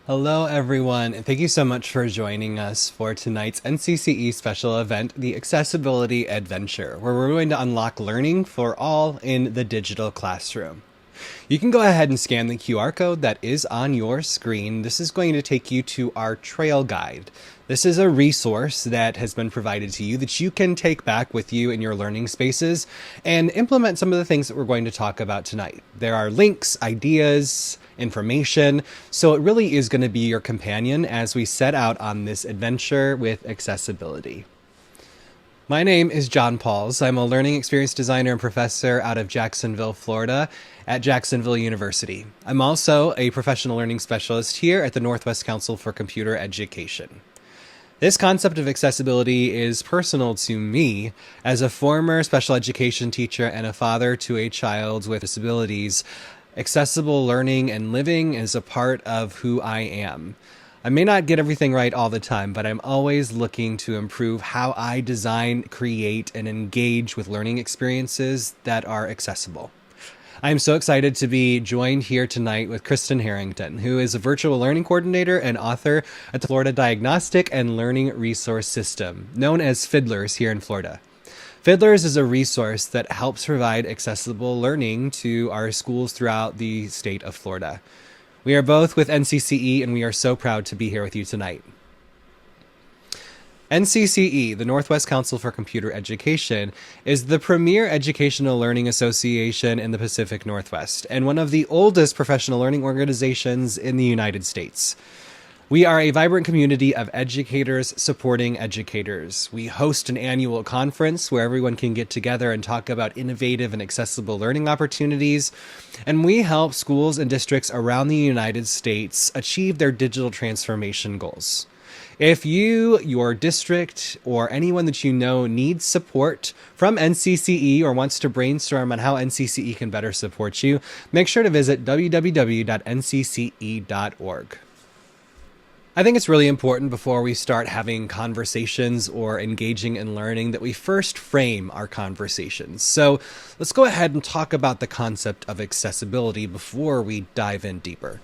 Hello, everyone, and thank you so much for joining us for tonight's NCCE special event, the Accessibility Adventure, where we're going to unlock learning for all in the digital classroom. You can go ahead and scan the QR code that is on your screen. This is going to take you to our trail guide. This is a resource that has been provided to you that you can take back with you in your learning spaces and implement some of the things that we're going to talk about tonight. There are links, ideas, information, so it really is going to be your companion as we set out on this adventure with accessibility. My name is John Pauls. I'm a learning experience designer and professor out of Jacksonville, Florida at Jacksonville University. I'm also a professional learning specialist here at the Northwest Council for Computer Education. This concept of accessibility is personal to me as a former special education teacher and a father to a child with disabilities. Accessible learning and living is a part of who I am. I may not get everything right all the time, but I'm always looking to improve how I design, create, and engage with learning experiences that are accessible. I'm so excited to be joined here tonight with Kristin Harrington, who is a virtual learning coordinator and author at the Florida Diagnostic and Learning Resource System, known as Fiddlers here in Florida. Fiddlers is a resource that helps provide accessible learning to our schools throughout the state of Florida. We are both with NCCE, and we are so proud to be here with you tonight. NCCE, the Northwest Council for Computer Education, is the premier educational learning association in the Pacific Northwest and one of the oldest professional learning organizations in the United States. We are a vibrant community of educators supporting educators. We host an annual conference where everyone can get together and talk about innovative and accessible learning opportunities. And we help schools and districts around the United States achieve their digital transformation goals. If you, your district, or anyone that you know needs support from NCCE or wants to brainstorm on how NCCE can better support you, make sure to visit www.ncce.org. I think it's really important before we start having conversations or engaging in learning that we first frame our conversations. So let's go ahead and talk about the concept of accessibility before we dive in deeper.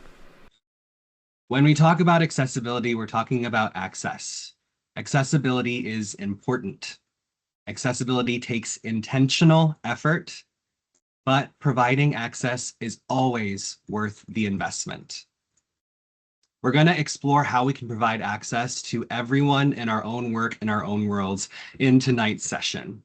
When we talk about accessibility, we're talking about access. Accessibility is important. Accessibility takes intentional effort, but providing access is always worth the investment. We're going to explore how we can provide access to everyone in our own work, in our own worlds, in tonight's session.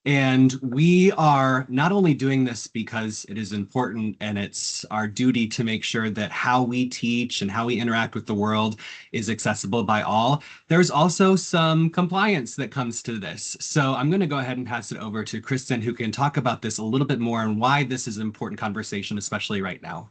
And we are not only doing this because it is important and it's our duty to make sure that how we teach and how we interact with the world is accessible by all. There's also some compliance that comes to this. So I'm going to go ahead and pass it over to Kristin, who can talk about this a little bit more and why this is an important conversation, especially right now.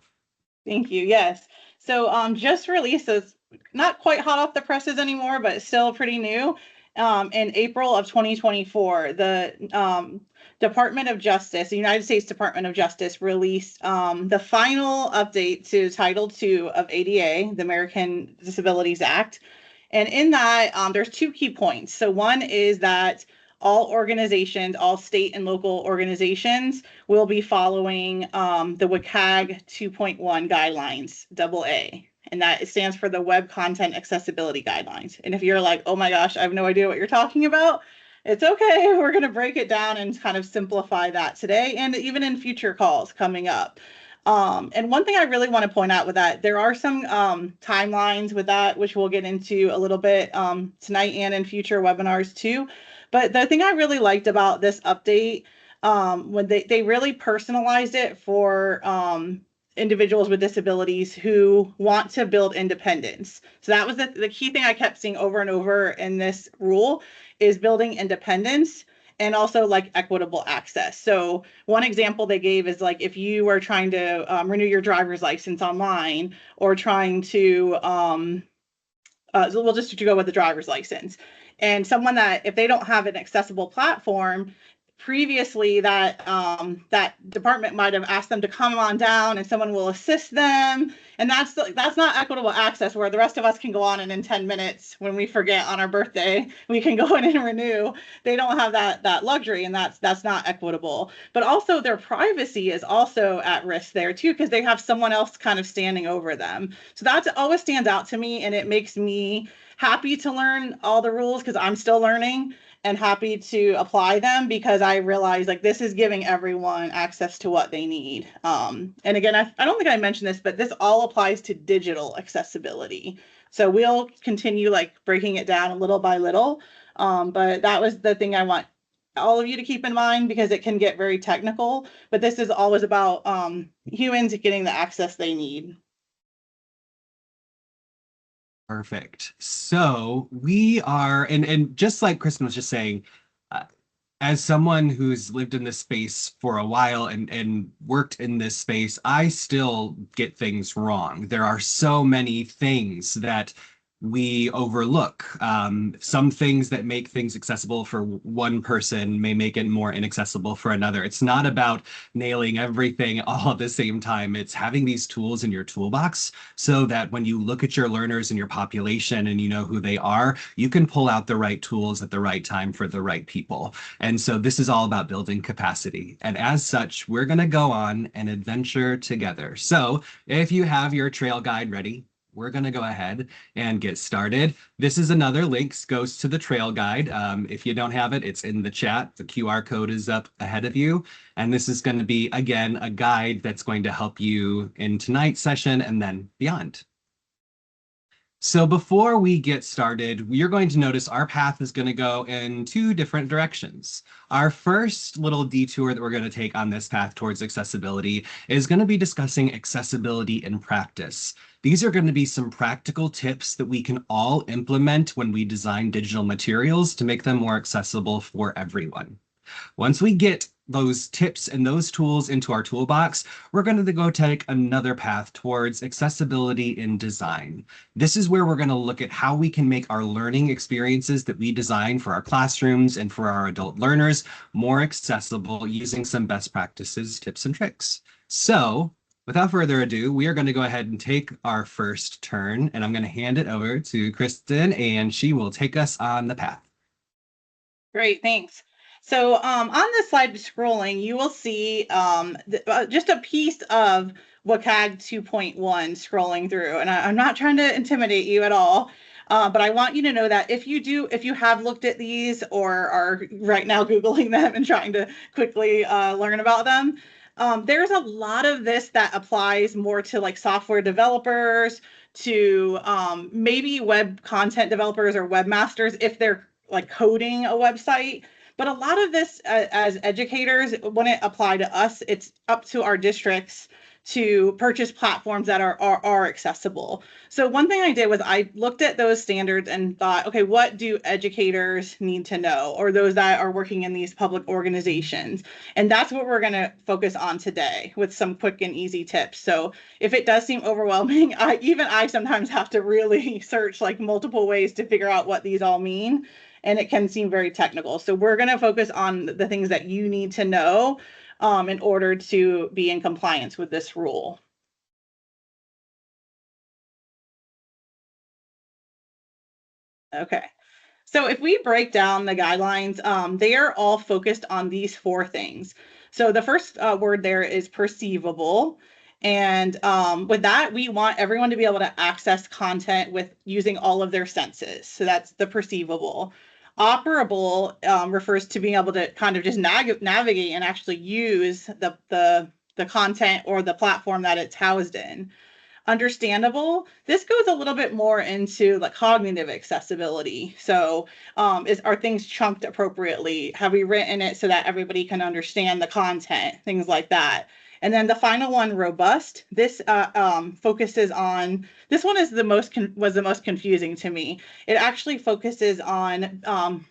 Thank you. Yes. So just released, so it's not quite hot off the presses anymore, but still pretty new. In April of 2024, the Department of Justice, the United States Department of Justice, released the final update to Title II of ADA, the American Disabilities Act. And in that, there's two key points. So one is that all organizations, all state and local organizations will be following the WCAG 2.1 guidelines, AA. And that stands for the Web Content Accessibility Guidelines. And if you're like, oh my gosh, I have no idea what you're talking about, it's okay. We're going to break it down and kind of simplify that today and even in future calls coming up. And one thing I really want to point out with that, there are some timelines with that, which we'll get into a little bit tonight and in future webinars too. But the thing I really liked about this update, when they really personalized it for individuals with disabilities who want to build independence. So that was the key thing I kept seeing over and over in this rule is building independence and also like equitable access. So one example they gave is like if you are trying to renew your driver's license online or trying to, so we'll just go with the driver's license. And someone that if they don't have an accessible platform previously that that department might have asked them to come on down and someone will assist them, and that's not equitable access, where the rest of us can go on and in 10 minutes when we forget on our birthday we can go in and renew. They don't have that luxury, and that's not equitable. But also their privacy is also at risk there too, because they have someone else kind of standing over them. So that always stands out to me, and it makes me happy to learn all the rules because I'm still learning, and happy to apply them because I realize like this is giving everyone access to what they need. And again, I don't think I mentioned this, but this all applies to digital accessibility. So we'll continue like breaking it down little by little. But that was the thing I want all of you to keep in mind, because it can get very technical, but this is always about humans getting the access they need. Perfect. So we are, and just like Kristin was just saying, uh, as someone who's lived in this space for a while and worked in this space, I still get things wrong. There are so many things that we overlook. Some things that make things accessible for one person may make it more inaccessible for another. It's not about nailing everything all at the same time. It's having these tools in your toolbox so that when you look at your learners and your population and you know who they are, you can pull out the right tools at the right time for the right people. And so this is all about building capacity. And as such, we're going to go on an adventure together. So if you have your trail guide ready, we're going to go ahead and get started. This is another link, goes to the trail guide. If you don't have it, it's in the chat. The QR code is up ahead of you. And this is going to be, again, a guide that's going to help you in tonight's session and then beyond. So before we get started, you're going to notice our path is going to go in two different directions. Our first little detour that we're going to take on this path towards accessibility is going to be discussing accessibility in practice. These are going to be some practical tips that we can all implement when we design digital materials to make them more accessible for everyone. Once we get those tips and those tools into our toolbox, we're going to go take another path towards accessibility in design. This is where we're going to look at how we can make our learning experiences that we design for our classrooms and for our adult learners more accessible using some best practices, tips, and tricks. So without further ado, we are going to go ahead and take our first turn, and I'm going to hand it over to Kristin, and she will take us on the path. Great, thanks. So on this slide scrolling, you will see just a piece of WCAG 2.1 scrolling through. And I'm not trying to intimidate you at all, but I want you to know that if you have looked at these or are right now Googling them and trying to quickly learn about them, there's a lot of this that applies more to like software developers, to maybe web content developers or webmasters if they're like coding a website. But a lot of this, as educators, when it apply to us, it's up to our districts to purchase platforms that are accessible. So one thing I did was I looked at those standards and thought, okay, what do educators need to know, or those that are working in these public organizations? And that's what we're going to focus on today with some quick and easy tips. So if it does seem overwhelming, I sometimes have to really search like multiple ways to figure out what these all mean. And it can seem very technical. So we're going to focus on the things that you need to know in order to be in compliance with this rule. Okay. So if we break down the guidelines, they are all focused on these four things. So the first word there is perceivable. And with that, we want everyone to be able to access content with using all of their senses. So that's the perceivable. Operable refers to being able to kind of just navigate and actually use the content or the platform that it's housed in. Understandable, this goes a little bit more into like cognitive accessibility. So are things chunked appropriately? Have we written it so that everybody can understand the content? Things like that. And then the final one, robust. This focuses on, this one is was the most confusing to me. It actually focuses on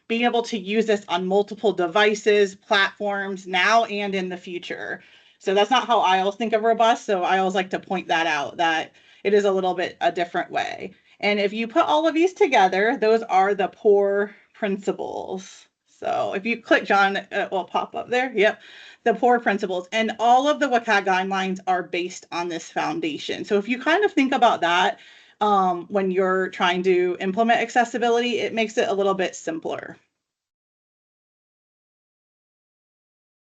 being able to use this on multiple devices, platforms, now and in the future. So that's not how I always think of robust. So I always like to point that out, that it is a little bit a different way. And if you put all of these together, those are the core principles. So if you click John, it will pop up there. Yep. The core principles. And all of the WCAG guidelines are based on this foundation. So if you kind of think about that when you're trying to implement accessibility, it makes it a little bit simpler.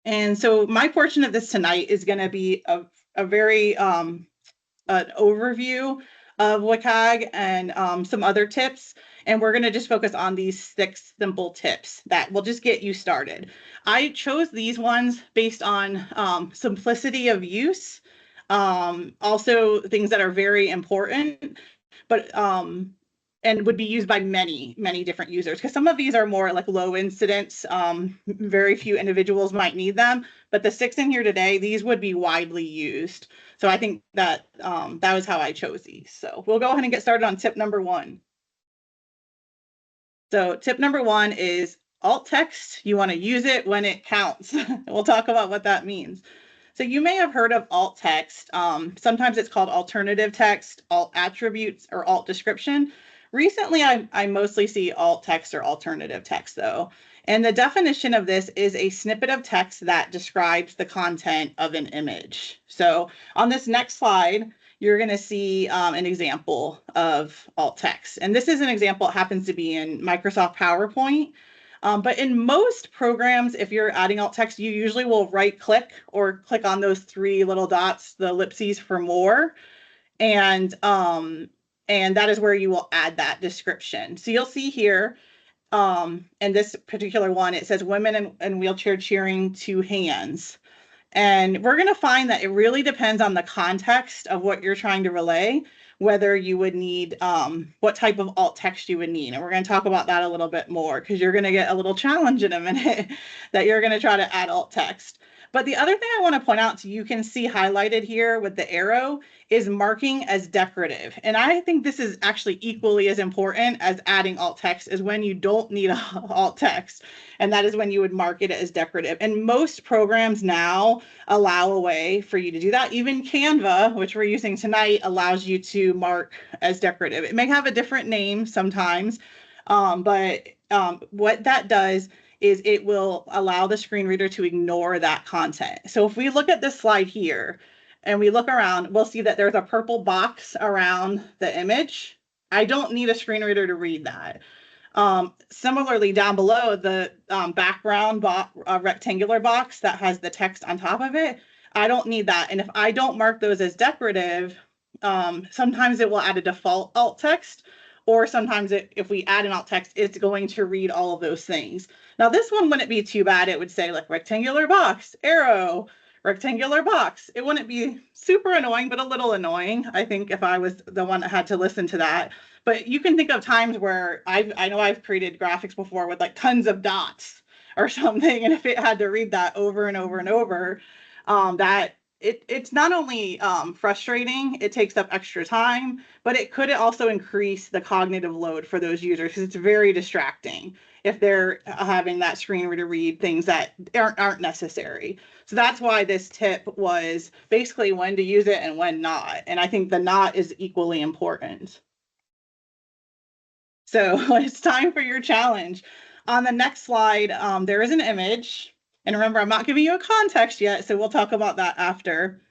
And so my portion of this tonight is going to be a very an overview of WCAG and some other tips. And we're going to just focus on these 6 simple tips that will just get you started. I chose these ones based on simplicity of use, also things that are very important, but and would be used by many, many different users, because some of these are more like low incidence. Very few individuals might need them, but the 6 in here today, these would be widely used. So I think that that was how I chose these. So we'll go ahead and get started on tip number 1. So tip number 1 is alt text. You want to use it when it counts. We'll talk about what that means. So you may have heard of alt text. Sometimes it's called alternative text, alt attributes, or alt description. Recently, I mostly see alt text or alternative text, though. And the definition of this is a snippet of text that describes the content of an image. So on this next slide, you're going to see an example of alt text. And this is an example. It happens to be in Microsoft PowerPoint. But in most programs, if you're adding alt text, you usually will right click or click on those 3 little dots, the ellipses for more. And that is where you will add that description. So you'll see here, in this particular one, it says women in wheelchair cheering 2 hands. And we're going to find that it really depends on the context of what you're trying to relay, whether you would need, what type of alt text you would need. And we're going to talk about that a little bit more, because you're going to get a little challenge in a minute that you're going to try to add alt text. But the other thing I want to point out, so you can see highlighted here with the arrow, is marking as decorative. And I think this is actually equally as important as adding alt text, is when you don't need alt text. And that is when you would mark it as decorative. And most programs now allow a way for you to do that. Even Canva, which we're using tonight, allows you to mark as decorative. It may have a different name sometimes, but what that does is it will allow the screen reader to ignore that content. So if we look at this slide here and we look around, we'll see that there's a purple box around the image. I don't need a screen reader to read that. Similarly, down below, the background rectangular box that has the text on top of it, I don't need that. And if I don't mark those as decorative, sometimes it will add a default alt text, or sometimes if we add an alt text, it's going to read all of those things. Now, this one wouldn't be too bad. It would say like rectangular box, arrow, rectangular box. It wouldn't be super annoying, but a little annoying, I think, if I was the one that had to listen to that. But you can think of times where I know I've created graphics before with like tons of dots or something, and if it had to read that over and over and over, that it's not only frustrating, it takes up extra time, but it could also increase the cognitive load for those users, because it's very distracting if they're having that screen reader read things that aren't necessary. So that's why this tip was basically when to use it and when not. And I think the not is equally important. So it's time for your challenge. On the next slide, there is an image. And remember, I'm not giving you a context yet, so we'll talk about that after.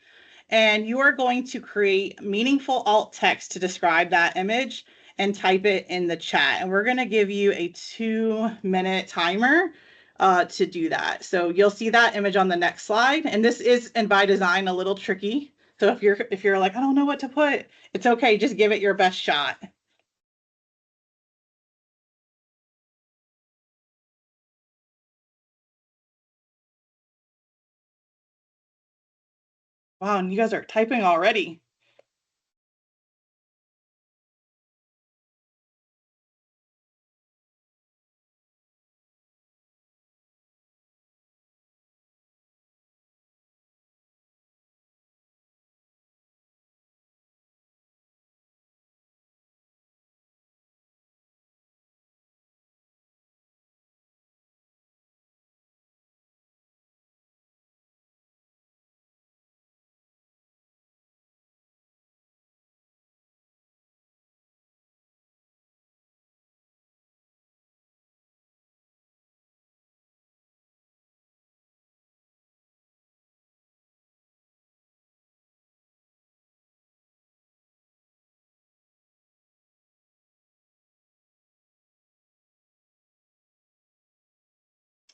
And you are going to create meaningful alt text to describe that image and type it in the chat. And we're going to give you a 2-minute timer to do that. So you'll see that image on the next slide. And this is, and by design, a little tricky. So if you're like, I don't know what to put, it's okay. Just give it your best shot. Wow, and you guys are typing already.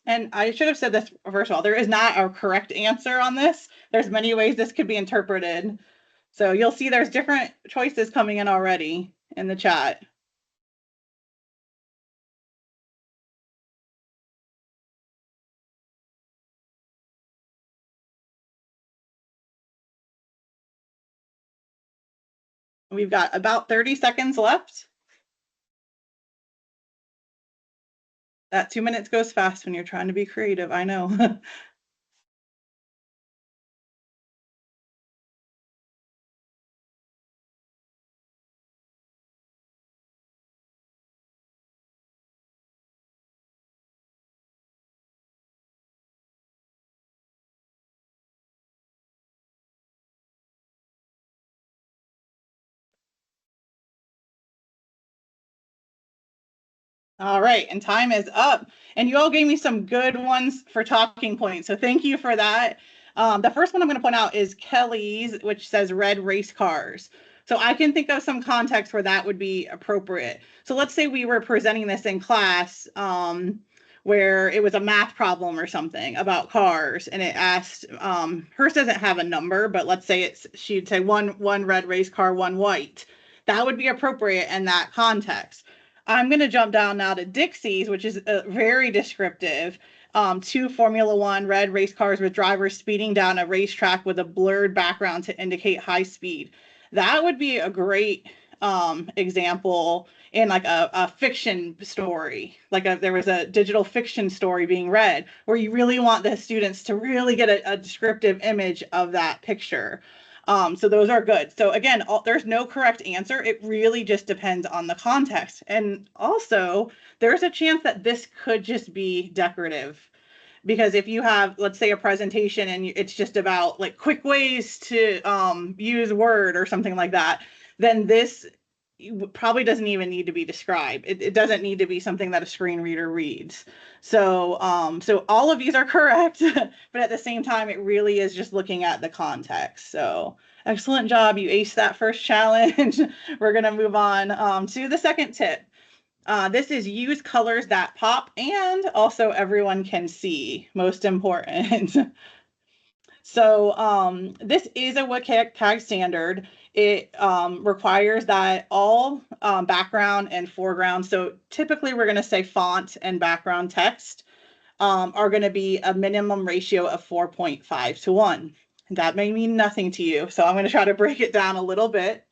And I should have said this first of all, there is not a correct answer on this. There's many ways this could be interpreted. So you'll see there's different choices coming in already in the chat. We've got about 30 seconds left. That 2 minutes goes fast when you're trying to be creative, I know. All right, and time is up. And you all gave me some good ones for talking points, so thank you for that. The first one I'm going to point out is Kelly's, which says red race cars. So I can think of some context where that would be appropriate. So let's say we were presenting this in class where it was a math problem or something about cars, and it asked, hers doesn't have a number, but let's say she'd say one red race car, one white. That would be appropriate in that context. I'm going to jump down now to Dixie's, which is very descriptive. Two Formula One red race cars with drivers speeding down a racetrack with a blurred background to indicate high speed. That would be a great example in like a fiction story. Like there was a digital fiction story being read where you really want the students to really get a descriptive image of that picture. So those are good. So again, there's no correct answer. It really just depends on the context. And also, there's a chance that this could just be decorative. Because if you have, let's say, a presentation and it's just about like quick ways to use Word or something like that, then this probably doesn't even need to be described. It doesn't need to be something that a screen reader reads. So so all of these are correct, but at the same time, it really is just looking at the context. So excellent job. You aced that first challenge. We're going to move on to the second tip. This is use colors that pop and also everyone can see. Most important. So this is a WCAG standard. It requires that all background and foreground, so typically we're going to say font and background text, are going to be a minimum ratio of 4.5 to 1. That may mean nothing to you, so I'm going to try to break it down a little bit.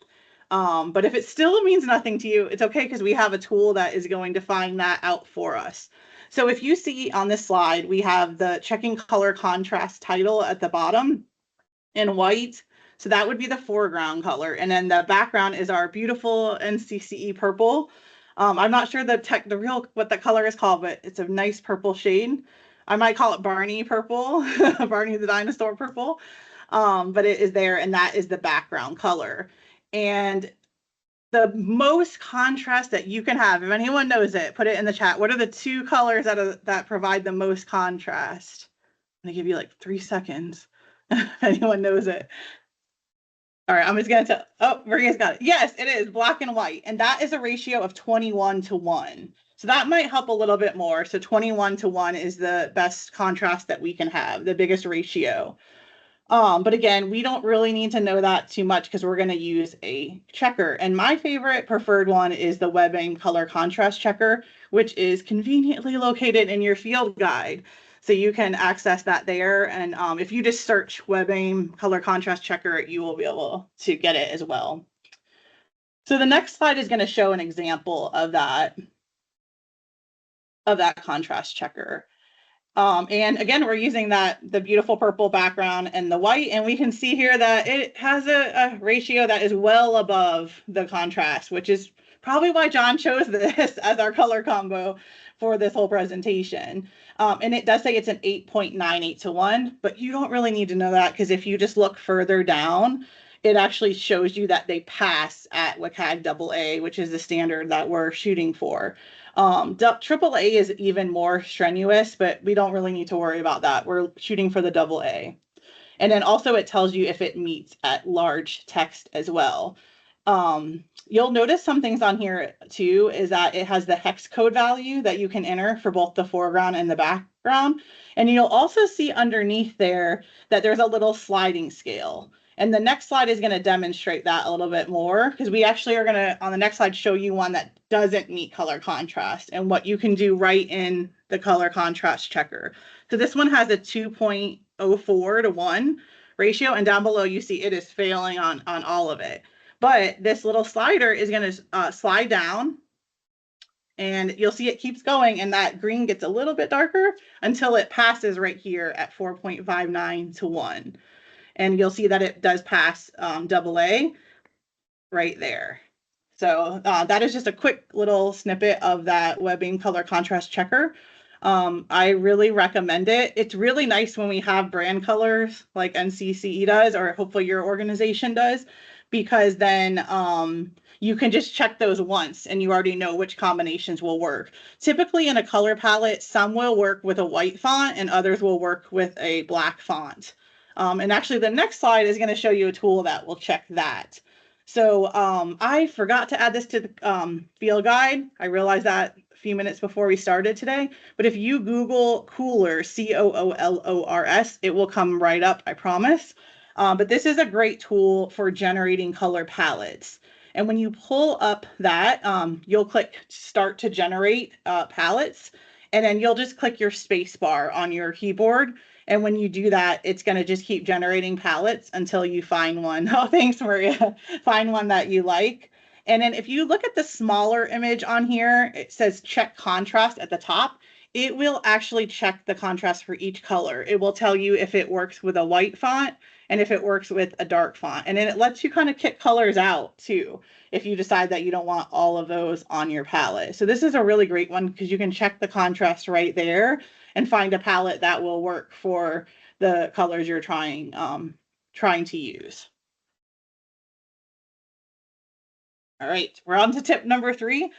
But if it still means nothing to you, it's okay because we have a tool that is going to find that out for us. So if you see on this slide, we have the checking color contrast title at the bottom in white. So that would be the foreground color. And then the background is our beautiful NCCE purple. I'm not sure what the color is called, but it's a nice purple shade. I might call it Barney purple, Barney the dinosaur purple. But it is there, and that is the background color. And the most contrast that you can have, if anyone knows it, put it in the chat. What are the two colors that provide the most contrast? I'm gonna give you like 3 seconds. If anyone knows it. All right, I'm just gonna tell. Oh, Maria's got it. Yes, it is black and white, and that is a ratio of 21 to 1. So that might help a little bit more. So 21 to 1 is the best contrast that we can have, the biggest ratio. But again, we don't really need to know that too much because we're going to use a checker. And my favorite preferred one is the WebAIM color contrast checker, which is conveniently located in your field guide. So you can access that there. And if you just search WebAIM color contrast checker, you will be able to get it as well. So the next slide is going to show an example of that contrast checker. And again, we're using the beautiful purple background and the white, and we can see here that it has a ratio that is well above the contrast, which is probably why John chose this as our color combo for this whole presentation. And it does say it's an 8.98 to 1, but you don't really need to know that because if you just look further down, it actually shows you that they pass at WCAG AA, which is the standard that we're shooting for. AAA is even more strenuous, but we don't really need to worry about that. We're shooting for the AA. And then also it tells you if it meets at large text as well. You'll notice some things on here too, is that it has the hex code value that you can enter for both the foreground and the background. And you'll also see underneath there that there's a little sliding scale. And the next slide is going to demonstrate that a little bit more, because we actually are going to, on the next slide, show you one that doesn't meet color contrast and what you can do right in the color contrast checker. So this one has a 2.04 to 1 ratio, and down below you see it is failing on all of it. But this little slider is going to slide down, and you'll see it keeps going, and that green gets a little bit darker until it passes right here at 4.59 to 1. And you'll see that it does pass AA right there. So that is just a quick little snippet of that WebBeam color contrast checker. I really recommend it. It's really nice when we have brand colors like NCCE does, or hopefully your organization does, because then you can just check those once and you already know which combinations will work. Typically in a color palette, some will work with a white font and others will work with a black font. And actually the next slide is going to show you a tool that will check that. So I forgot to add this to the field guide. I realized that a few minutes before we started today, but if you Google Cooler, Coolors, it will come right up, I promise. But this is a great tool for generating color palettes. And when you pull up that, you'll click Start to Generate Palettes, and then you'll just click your space bar on your keyboard. And when you do that, it's going to just keep generating palettes until you find one. Oh, thanks, Maria. Find one that you like. And then if you look at the smaller image on here, it says check contrast at the top. It will actually check the contrast for each color. It will tell you if it works with a white font and if it works with a dark font. And then it lets you kind of kick colors out too, if you decide that you don't want all of those on your palette. So this is a really great one because you can check the contrast right there and find a palette that will work for the colors you're trying to use. All right, we're on to tip number 3.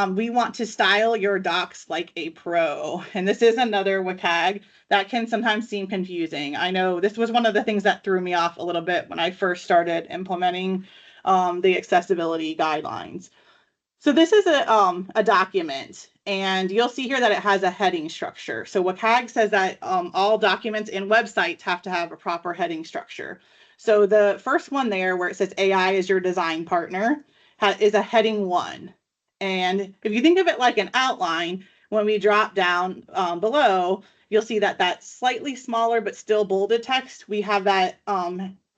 We want to style your docs like a pro. And this is another WCAG that can sometimes seem confusing. I know this was one of the things that threw me off a little bit when I first started implementing the accessibility guidelines. So this is a document, and you'll see here that it has a heading structure. So WCAG says that all documents and websites have to have a proper heading structure. So the first one there where it says AI is your design partner is a heading 1. And if you think of it like an outline, when we drop down below, you'll see that that's slightly smaller but still bolded text. We have that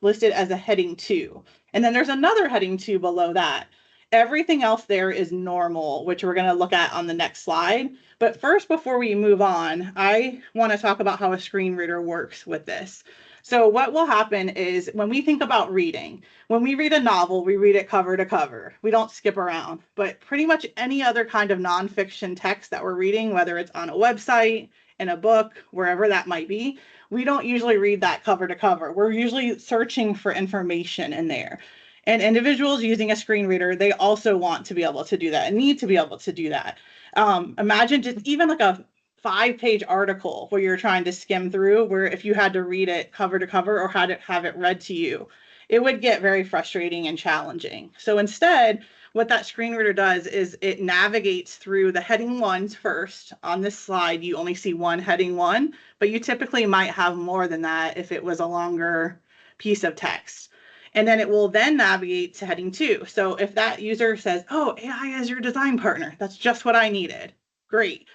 listed as a heading 2. And then there's another heading 2 below that. Everything else there is normal, which we're going to look at on the next slide. But first, before we move on, I want to talk about how a screen reader works with this. So what will happen is when we think about reading, when we read a novel, we read it cover to cover. We don't skip around. But pretty much any other kind of nonfiction text that we're reading, whether it's on a website, in a book, wherever that might be, we don't usually read that cover to cover. We're usually searching for information in there. And individuals using a screen reader, they also want to be able to do that and need to be able to do that. Imagine just even like a 5-page article where you're trying to skim through, where if you had to read it cover to cover or had to have it read to you, it would get very frustrating and challenging. So instead, what that screen reader does is it navigates through the heading 1s first. On this slide, you only see one heading 1, but you typically might have more than that if it was a longer piece of text. And then it will then navigate to heading 2. So if that user says, oh, AI is your design partner, that's just what I needed. Great.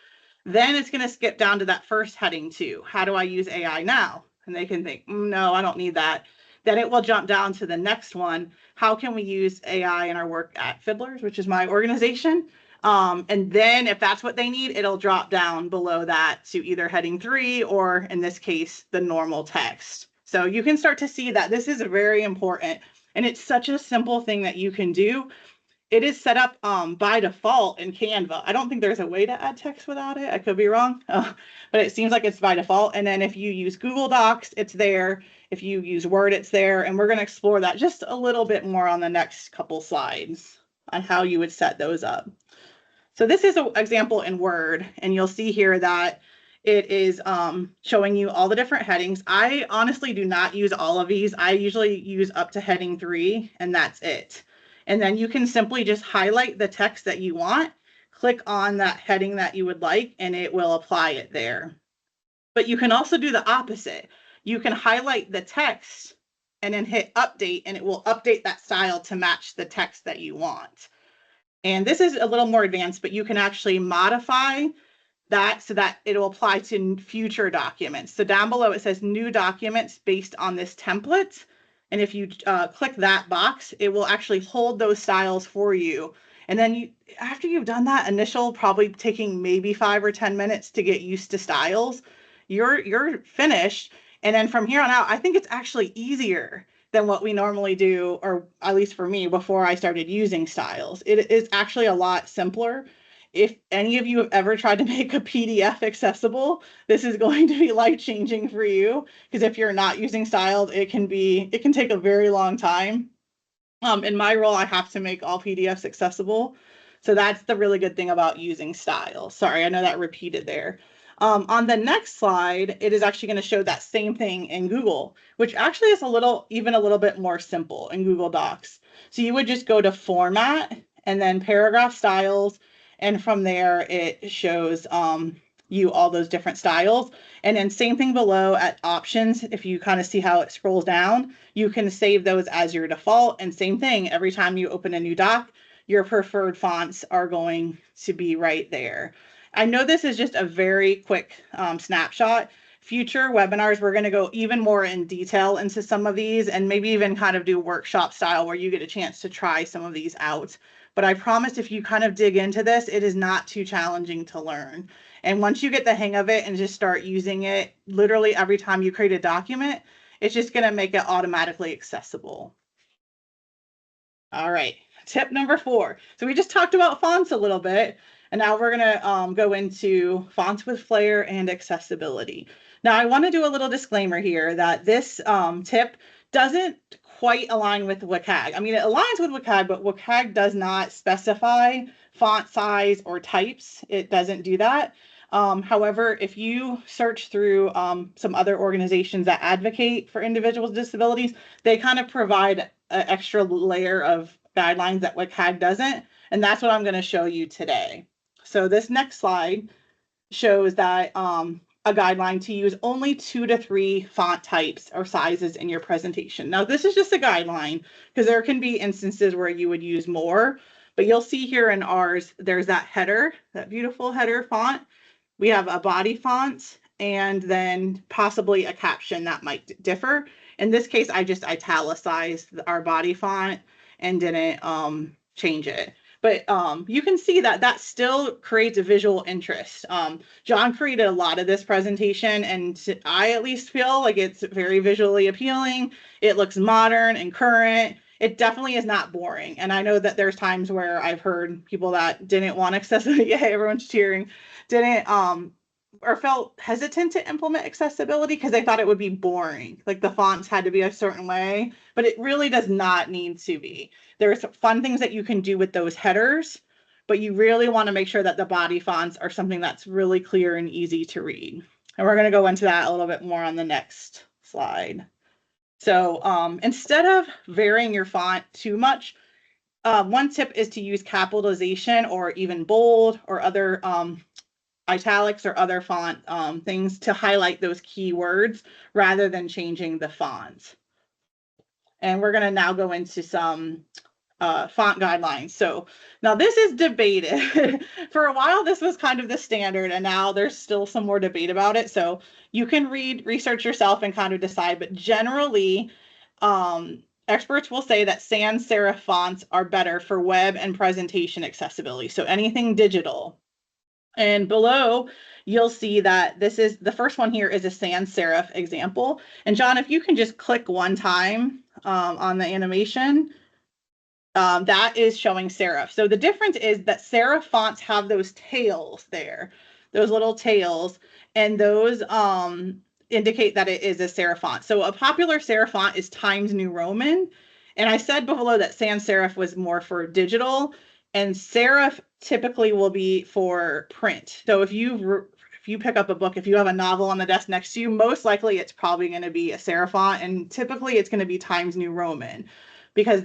Then it's going to skip down to that first heading 2. How do I use AI now? And they can think, no, I don't need that. Then it will jump down to the next one. How can we use AI in our work at Fiddlers, which is my organization? And then if that's what they need, it'll drop down below that to either heading 3 or in this case, the normal text. So you can start to see that this is very important, and it's such a simple thing that you can do. It is set up by default in Canva. I don't think there's a way to add text without it. I could be wrong, but it seems like it's by default. And then if you use Google Docs, it's there. If you use Word, it's there. And we're going to explore that just a little bit more on the next couple slides on how you would set those up. So this is an example in Word, and you'll see here that it is showing you all the different headings. I honestly do not use all of these. I usually use up to heading 3, and that's it. And then you can simply just highlight the text that you want, click on that heading that you would like, and it will apply it there. But you can also do the opposite. You can highlight the text and then hit update, and it will update that style to match the text that you want. And this is a little more advanced, but you can actually modify that so that it'll apply to future documents. So down below it says new documents based on this template. And if you click that box, it will actually hold those styles for you. And then after you've done that initial, probably taking maybe 5 or 10 minutes to get used to styles, you're finished. And then from here on out, I think it's actually easier than what we normally do, or at least for me, before I started using styles. It is actually a lot simpler. If any of you have ever tried to make a PDF accessible, this is going to be life-changing for you, because if you're not using styles, it can take a very long time. In my role, I have to make all PDFs accessible. So that's the really good thing about using styles. Sorry, I know that repeated there. On the next slide, it is actually going to show that same thing in Google, which actually is even a little bit more simple in Google Docs. So you would just go to Format and then Paragraph Styles, and from there it shows you all those different styles. And then same thing below at Options, if you kind of see how it scrolls down, you can save those as your default. And same thing, every time you open a new doc, your preferred fonts are going to be right there. I know this is just a very quick snapshot. Future webinars, we're going to go even more in detail into some of these, and maybe even kind of do workshop style where you get a chance to try some of these out. But I promise if you kind of dig into this, it is not too challenging to learn. And once you get the hang of it and just start using it, literally every time you create a document, it's just going to make it automatically accessible. All right, tip number 4. So we just talked about fonts a little bit, and now we're going to go into fonts with flair and accessibility. Now, I want to do a little disclaimer here that this tip doesn't quite align with WCAG. I mean, it aligns with WCAG, but WCAG does not specify font size or types. It doesn't do that. However, if you search through some other organizations that advocate for individuals with disabilities, they kind of provide an extra layer of guidelines that WCAG doesn't, and that's what I'm going to show you today. So this next slide shows that a guideline to use only 2 to 3 font types or sizes in your presentation. Now, this is just a guideline because there can be instances where you would use more, but you'll see here in ours, there's that header, that beautiful header font. We have a body font and then possibly a caption that might differ. In this case, I just italicized our body font and didn't change it. But you can see that that still creates a visual interest. John created a lot of this presentation, and I at least feel like it's very visually appealing. It looks modern and current. It definitely is not boring. And I know that there's times where I've heard people that didn't want accessibility, yeah, everyone's cheering, didn't or felt hesitant to implement accessibility because they thought it would be boring. Like the fonts had to be a certain way, but it really does not need to be. There's fun things that you can do with those headers, but you really want to make sure that the body fonts are something that's really clear and easy to read. And we're going to go into that a little bit more on the next slide. So instead of varying your font too much, one tip is to use capitalization or even bold or other italics or other font things to highlight those keywords rather than changing the font. And we're going to now go into some font guidelines. So now this is debated. For a while, this was kind of the standard, and now there's still some more debate about it. So you can research yourself and kind of decide, but generally, experts will say that sans serif fonts are better for web and presentation accessibility. So anything digital. And below, you'll see that this is the first one here is a sans serif example. And John, if you can just click one time on the animation, that is showing serif. So the difference is that serif fonts have those tails there, those little tails, and those indicate that it is a serif font. So a popular serif font is Times New Roman. And I said below that sans serif was more for digital, and serif typically will be for print. So if you pick up a book, if you have a novel on the desk next to you, most likely it's probably going to be a serif font, and typically it's going to be Times New Roman, because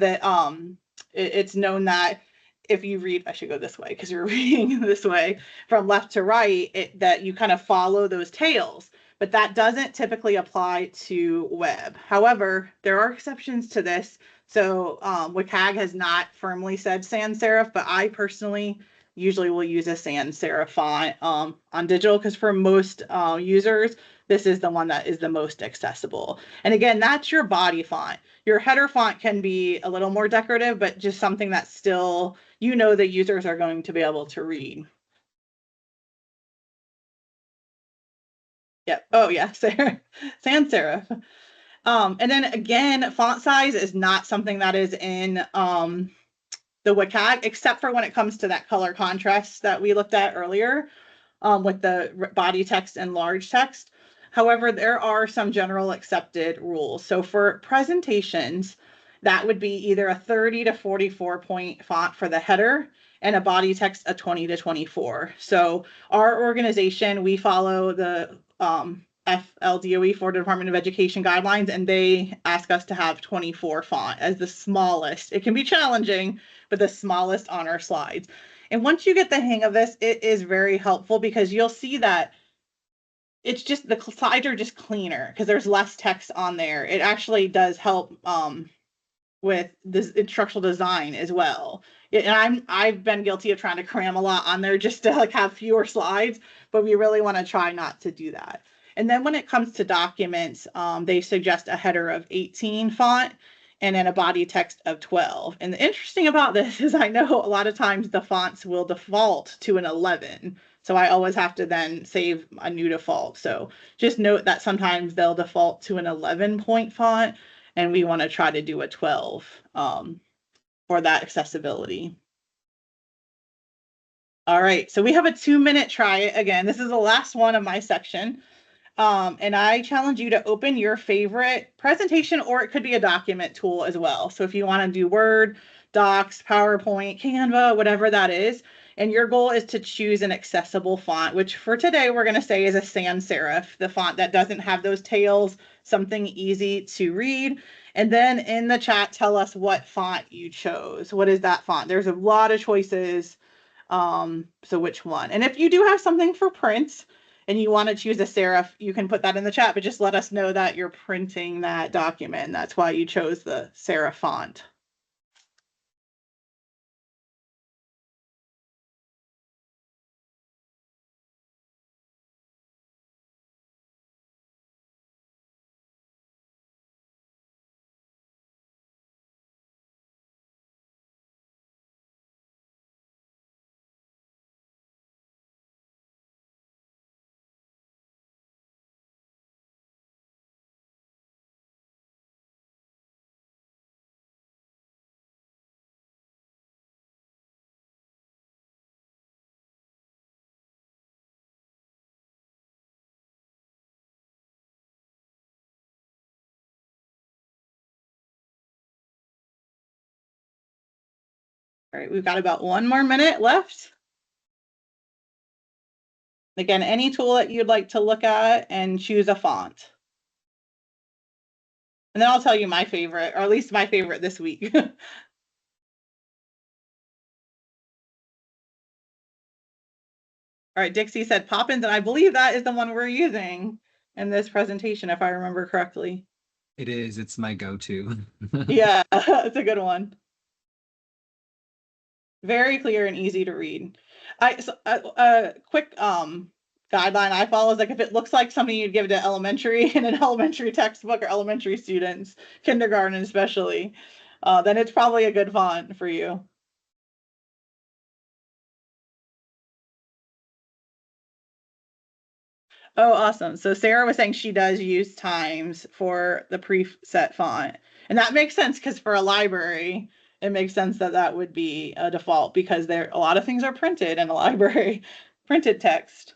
It's known that if you read, I should go this way because you're reading this way from left to right, that you kind of follow those tails, but that doesn't typically apply to web. However, there are exceptions to this. So WCAG has not firmly said sans serif, but I personally usually will use a sans serif font on digital because for most users, this is the one that is the most accessible. And again, that's your body font. Your header font can be a little more decorative, but just something that still, the users are going to be able to read. Yep. Oh yeah, sans serif. And then again, font size is not something that is in the WCAG, except for when it comes to that color contrast that we looked at earlier with the body text and large text. However, there are some general accepted rules. So for presentations, that would be either a 30 to 44 point font for the header and a body text a 20 to 24. So our organization, we follow the FLDOE, Florida Department of Education guidelines, and they ask us to have 24 font as the smallest. It can be challenging, but the smallest on our slides. And once you get the hang of this, it is very helpful because you'll see that it's just the slides are just cleaner because there's less text on there. It actually does help with this instructional design as well. And I've been guilty of trying to cram a lot on there just to like have fewer slides, but we really want to try not to do that. And then when it comes to documents, they suggest a header of 18 font and then a body text of 12. And the interesting about this is I know a lot of times the fonts will default to an 11. So I always have to then save a new default. So just note that sometimes they'll default to an 11 point font and we want to try to do a 12 for that accessibility. All right, so we have a 2-minute try it again. This is the last one of my section. And I challenge you to open your favorite presentation, or it could be a document tool as well. So if you want to do Word, Docs, PowerPoint, Canva, whatever that is, and your goal is to choose an accessible font, which for today we're going to say is a sans serif, the font that doesn't have those tails, something easy to read. And then in the chat, tell us what font you chose. What is that font? There's a lot of choices. So which one? And if you do have something for print, and you want to choose a serif, you can put that in the chat, but just let us know that you're printing that document. And that's why you chose the serif font. All right, we've got about 1 more minute left. Again, any tool that you'd like to look at and choose a font. And then I'll tell you my favorite, or at least my favorite this week. All right, Dixie said Poppins, and I believe that is the one we're using in this presentation, if I remember correctly. It is. It's my go-to. Yeah, it's a good one. Very clear and easy to read. A quick guideline I follow is like if it looks like something you'd give to elementary in an elementary textbook or elementary students, kindergarten especially, then it's probably a good font for you. Oh, awesome. So Sarah was saying she does use Times for the preset font. And that makes sense because for a library, it makes sense that that would be a default because there a lot of things are printed in a library, printed text.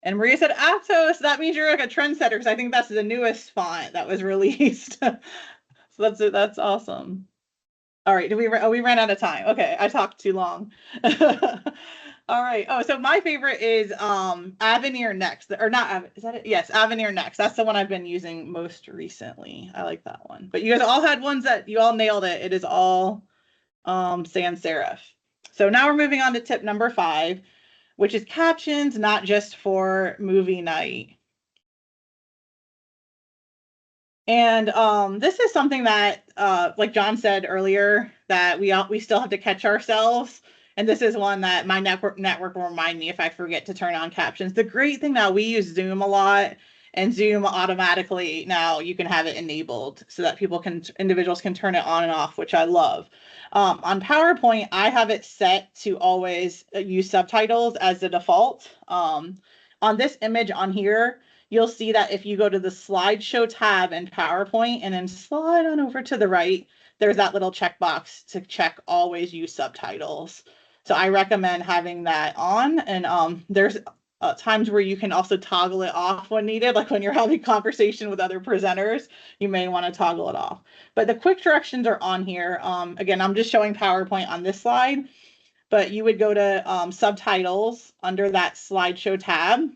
And Maria said Atos, that means you're like a trendsetter because I think that's the newest font that was released. So that's awesome. All right, we ran out of time. Okay, I talked too long. All right. Oh, so my favorite is Avenir Next, or not? Is that it? Yes, Avenir Next. That's the one I've been using most recently. I like that one. But you guys all had ones that you all nailed it. It is all sans serif. So now we're moving on to tip number 5, which is captions, not just for movie night. And this is something that, like John said earlier, that we still have to catch ourselves. And this is one that my network will remind me if I forget to turn on captions. The great thing now, we use Zoom a lot, and Zoom automatically now you can have it enabled so that individuals can turn it on and off, which I love. On PowerPoint, I have it set to always use subtitles as the default. On this image on here, you'll see that if you go to the slideshow tab in PowerPoint and then slide on over to the right, there's that little checkbox to check always use subtitles. So I recommend having that on. And there's times where you can also toggle it off when needed, like when you're having conversation with other presenters, you may want to toggle it off. But the quick directions are on here. Again, I'm just showing PowerPoint on this slide, but you would go to subtitles under that slideshow tab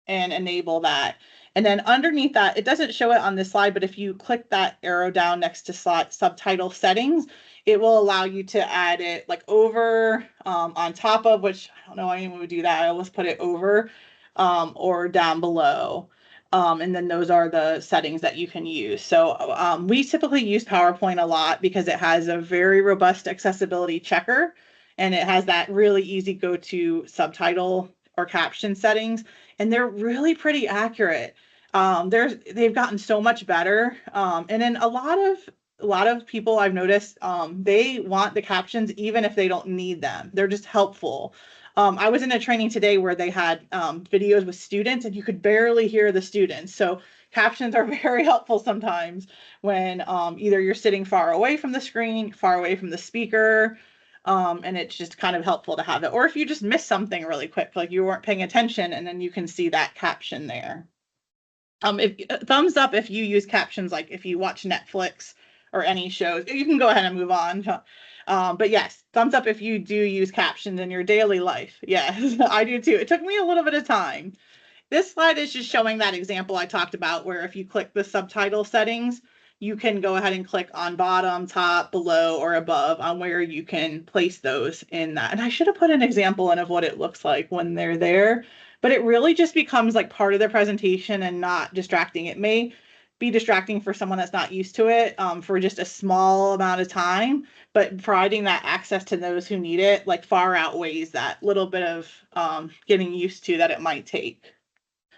and enable that. And then underneath that, it doesn't show it on this slide, but if you click that arrow down next to subtitle settings, it will allow you to add it like over, on top of, which I don't know why anyone would do that. I always put it over, or down below. And then those are the settings that you can use. So we typically use PowerPoint a lot because it has a very robust accessibility checker, and it has that really easy go-to subtitle or caption settings, and they're really pretty accurate. They've gotten so much better. And then a lot of people I've noticed, they want the captions even if they don't need them. They're just helpful. I was in a training today where they had videos with students and you could barely hear the students. So captions are very helpful sometimes when either you're sitting far away from the screen, far away from the speaker, and it's just kind of helpful to have it. Or if you just miss something really quick, like you weren't paying attention, and then you can see that caption there. Thumbs up if you use captions, like if you watch Netflix or any shows. You can go ahead and move on. But yes, thumbs up if you do use captions in your daily life. Yes, I do too. It took me a little bit of time. This slide is just showing that example I talked about, where if you click the subtitle settings, you can go ahead and click on bottom, top, below, or above on where you can place those in that. And I should have put an example in of what it looks like when they're there, but it really just becomes like part of the presentation and not distracting. It may be distracting for someone that's not used to it for just a small amount of time, but providing that access to those who need it like far outweighs that little bit of getting used to that it might take.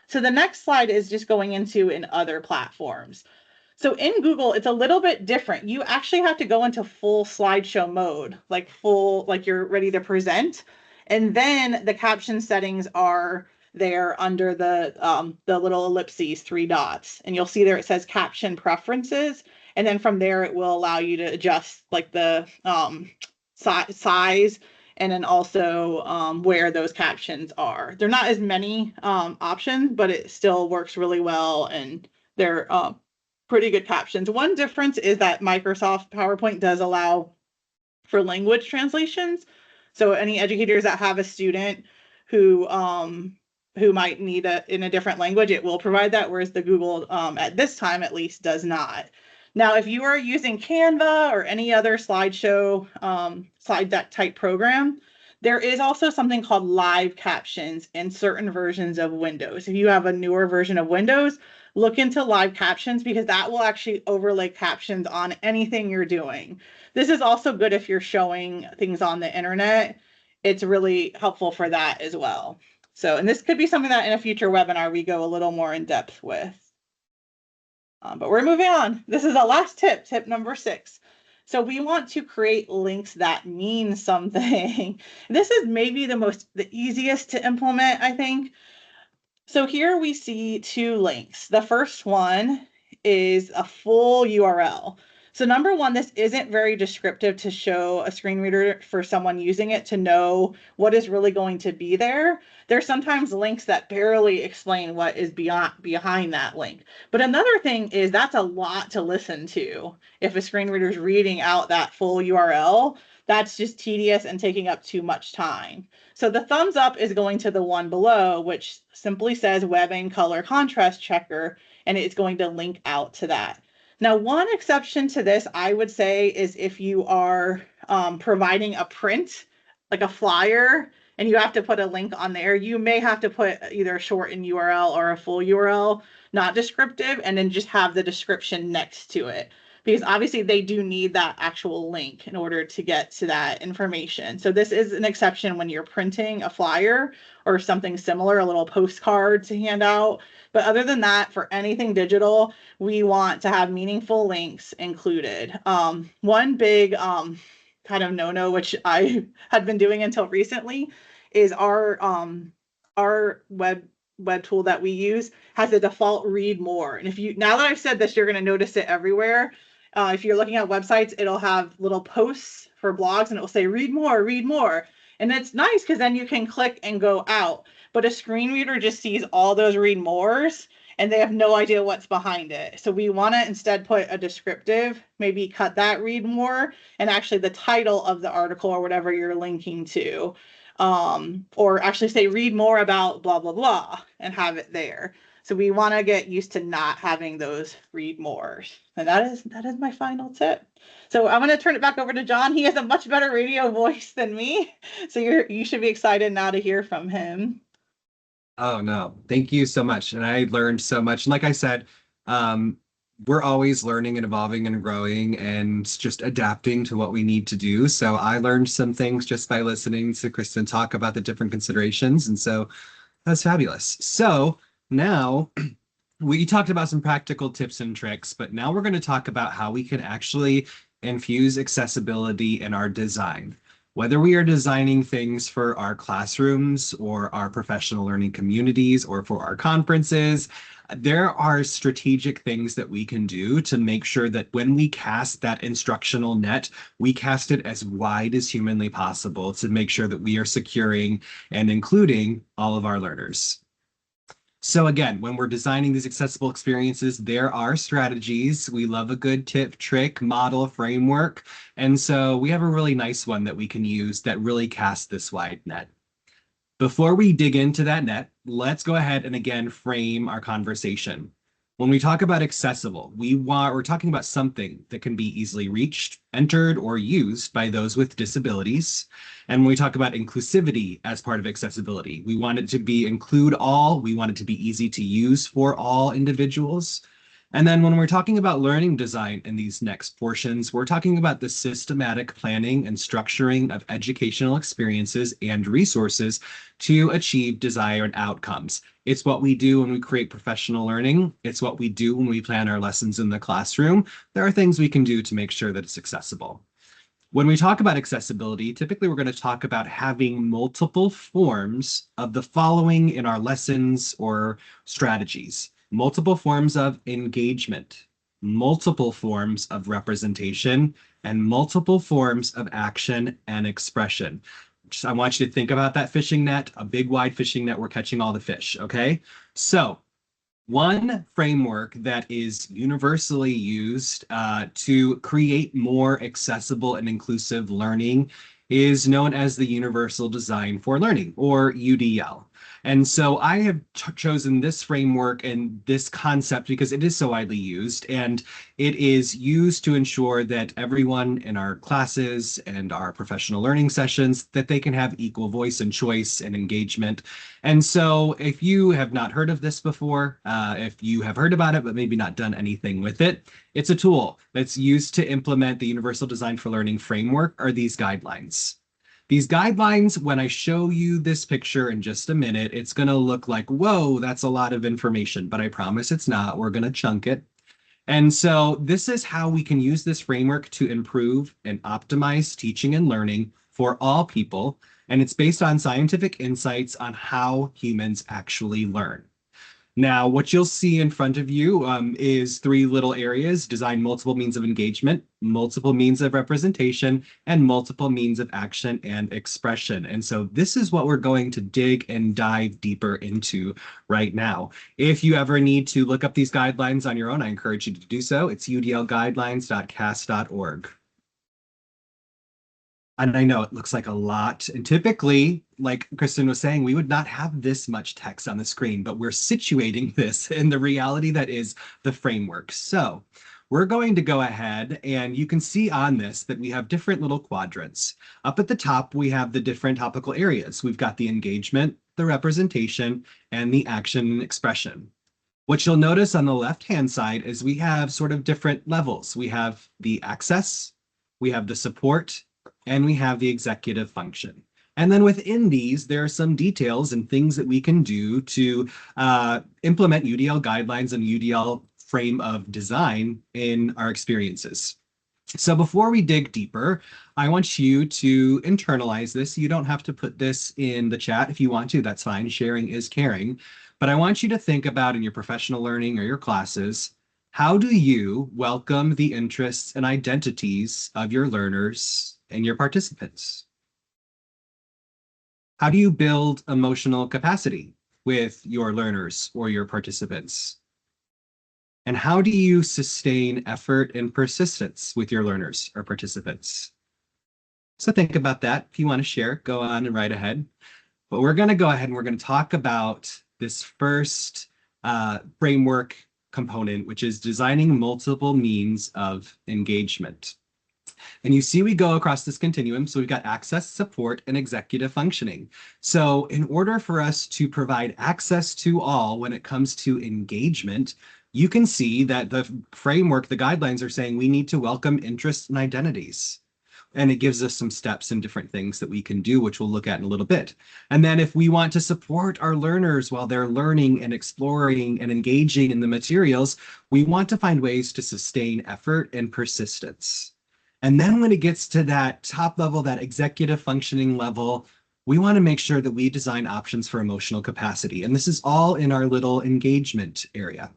So the next slide is just going into in other platforms. So in Google, it's a little bit different. You actually have to go into full slideshow mode, like you're ready to present. And then the caption settings are there under the little ellipses, 3 dots. And you'll see there it says caption preferences. And then from there, it will allow you to adjust like the size, and then also where those captions are. They're not as many options, but it still works really well, and they're pretty good captions. One difference is that Microsoft PowerPoint does allow for language translations. So any educators that have a student who might need in a different language, it will provide that, whereas the Google at this time at least does not. Now, if you are using Canva or any other slideshow slide deck type program, there is also something called live captions in certain versions of Windows. If you have a newer version of Windows, look into live captions, because that will actually overlay captions on anything you're doing. This is also good if you're showing things on the internet. It's really helpful for that as well. So, and this could be something that in a future webinar we go a little more in depth with. But we're moving on. This is the last tip, tip number 6. So we want to create links that mean something. This is maybe the easiest to implement, I think. So here we see 2 links. The first one is a full URL. So number 1, this isn't very descriptive to show a screen reader for someone using it to know what is really going to be there. There's sometimes links that barely explain what is behind that link. But another thing is that's a lot to listen to. If a screen reader is reading out that full URL, that's just tedious and taking up too much time. So the thumbs up is going to the one below, which simply says webbing color contrast checker, and it's going to link out to that. Now, one exception to this, I would say, is if you are providing a print, like a flyer, and you have to put a link on there, you may have to put either a shortened URL or a full URL, not descriptive, and then just have the description next to it. Because obviously they do need that actual link in order to get to that information. So this is an exception when you're printing a flyer or something similar, a little postcard to hand out. But other than that, for anything digital, we want to have meaningful links included. One big kind of no-no, which I had been doing until recently, is our web tool that we use has a default read more. And if you, now that I've said this, you're going to notice it everywhere. If you're looking at websites, it'll have little posts for blogs and it will say read more, read more. And it's nice because then you can click and go out. But a screen reader just sees all those read mores and they have no idea what's behind it. So we want to instead put a descriptive, maybe cut that read more, and actually the title of the article or whatever you're linking to. Or actually say read more about blah, blah, blah, and have it there. So we want to get used to not having those read mores. And that is my final tip. So I'm going to turn it back over to John. He has a much better radio voice than me. So you should be excited now to hear from him. Oh, no. Thank you so much. And I learned so much. And like I said, we're always learning and evolving and growing and just adapting to what we need to do. So I learned some things just by listening to Kristin talk about the different considerations. And so that's fabulous. So now we talked about some practical tips and tricks, but now we're going to talk about how we can actually infuse accessibility in our design. Whether we are designing things for our classrooms or our professional learning communities or for our conferences, there are strategic things that we can do to make sure that when we cast that instructional net, we cast it as wide as humanly possible to make sure that we are securing and including all of our learners. So again, when we're designing these accessible experiences, there are strategies. We love a good tip, trick, model, framework. And so we have a really nice one that we can use that really casts this wide net. Before we dig into that net, let's go ahead and again frame our conversation. When we talk about accessible, we're talking about something that can be easily reached, entered, or used by those with disabilities. And when we talk about inclusivity as part of accessibility, we want it to include all, we want it to be easy to use for all individuals. And then when we're talking about learning design in these next portions, we're talking about the systematic planning and structuring of educational experiences and resources to achieve desired outcomes. It's what we do when we create professional learning. It's what we do when we plan our lessons in the classroom. There are things we can do to make sure that it's accessible. When we talk about accessibility, typically we're going to talk about having multiple forms of the following in our lessons or strategies. Multiple forms of engagement, multiple forms of representation, and multiple forms of action and expression. I want you to think about that fishing net, a big wide fishing net, we're catching all the fish, okay? So one framework that is universally used to create more accessible and inclusive learning is known as the Universal Design for Learning, or UDL. And so I have chosen this framework and this concept because it is so widely used, and it is used to ensure that everyone in our classes and our professional learning sessions, that they can have equal voice and choice and engagement. And so if you have not heard of this before, if you have heard about it but maybe not done anything with it, it's a tool that's used to implement the Universal Design for Learning framework or these guidelines. These guidelines, when I show you this picture in just a minute, it's going to look like, whoa, that's a lot of information, but I promise it's not. We're going to chunk it. And so this is how we can use this framework to improve and optimize teaching and learning for all people. And it's based on scientific insights on how humans actually learn. Now, what you'll see in front of you is three little areas: design multiple means of engagement, multiple means of representation, and multiple means of action and expression. And so this is what we're going to dig and dive deeper into right now. If you ever need to look up these guidelines on your own, I encourage you to do so. It's udlguidelines.cas.org. And I know it looks like a lot. And typically, like Kristin was saying, we would not have this much text on the screen, but we're situating this in the reality that is the framework. So we're going to go ahead and you can see on this that we have different little quadrants. Up at the top, we have the different topical areas. We've got the engagement, the representation, and the action and expression. What you'll notice on the left-hand side is we have sort of different levels. We have the access, we have the support, and we have the executive function. And then within these, there are some details and things that we can do to implement UDL guidelines and UDL frame of design in our experiences. So before we dig deeper, I want you to internalize this. You don't have to put this in the chat if you want to, that's fine. Sharing is caring. But I want you to think about in your professional learning or your classes, how do you welcome the interests and identities of your learners and your participants? How do you build emotional capacity with your learners or your participants? And how do you sustain effort and persistence with your learners or participants? So think about that. If you want to share, go on and right ahead. But we're going to go ahead and we're going to talk about this first framework component, which is designing multiple means of engagement. And you see we go across this continuum. So we've got access, support, and executive functioning. So in order for us to provide access to all when it comes to engagement, you can see that the framework, the guidelines are saying we need to welcome interests and identities. And it gives us some steps and different things that we can do, which we'll look at in a little bit. And then if we want to support our learners while they're learning and exploring and engaging in the materials, we want to find ways to sustain effort and persistence. And then when it gets to that top level, that executive functioning level, we want to make sure that we design options for emotional capacity. And this is all in our little engagement area.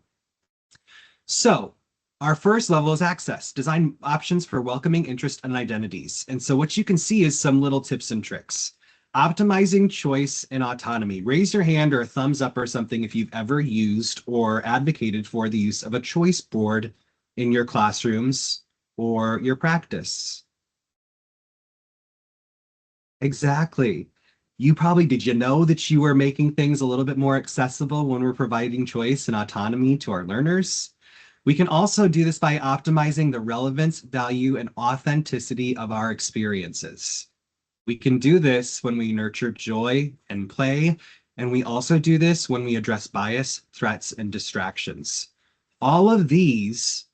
So our first level is access, design options for welcoming interest and identities. And so what you can see is some little tips and tricks. Optimizing choice and autonomy. Raise your hand or a thumbs up or something if you've ever used or advocated for the use of a choice board in your classrooms or your practice. Exactly. Did you know that you were making things a little bit more accessible when we're providing choice and autonomy to our learners? We can also do this by optimizing the relevance, value, and authenticity of our experiences. We can do this when we nurture joy and play, and we also do this when we address bias, threats, and distractions. All of these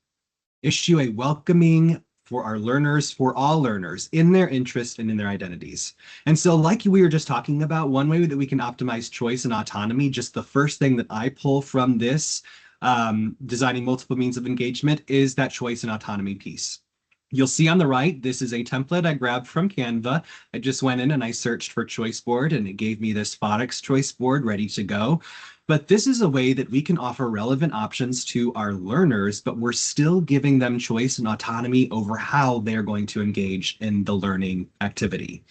issue a welcoming for our learners, for all learners, in their interests and in their identities. And so like we were just talking about, one way that we can optimize choice and autonomy, just the first thing that I pull from this designing multiple means of engagement is that choice and autonomy piece. You'll see on the right, this is a template I grabbed from Canva. I just went in and I searched for choice board and it gave me this phonics choice board ready to go. But this is a way that we can offer relevant options to our learners, but we're still giving them choice and autonomy over how they're going to engage in the learning activity.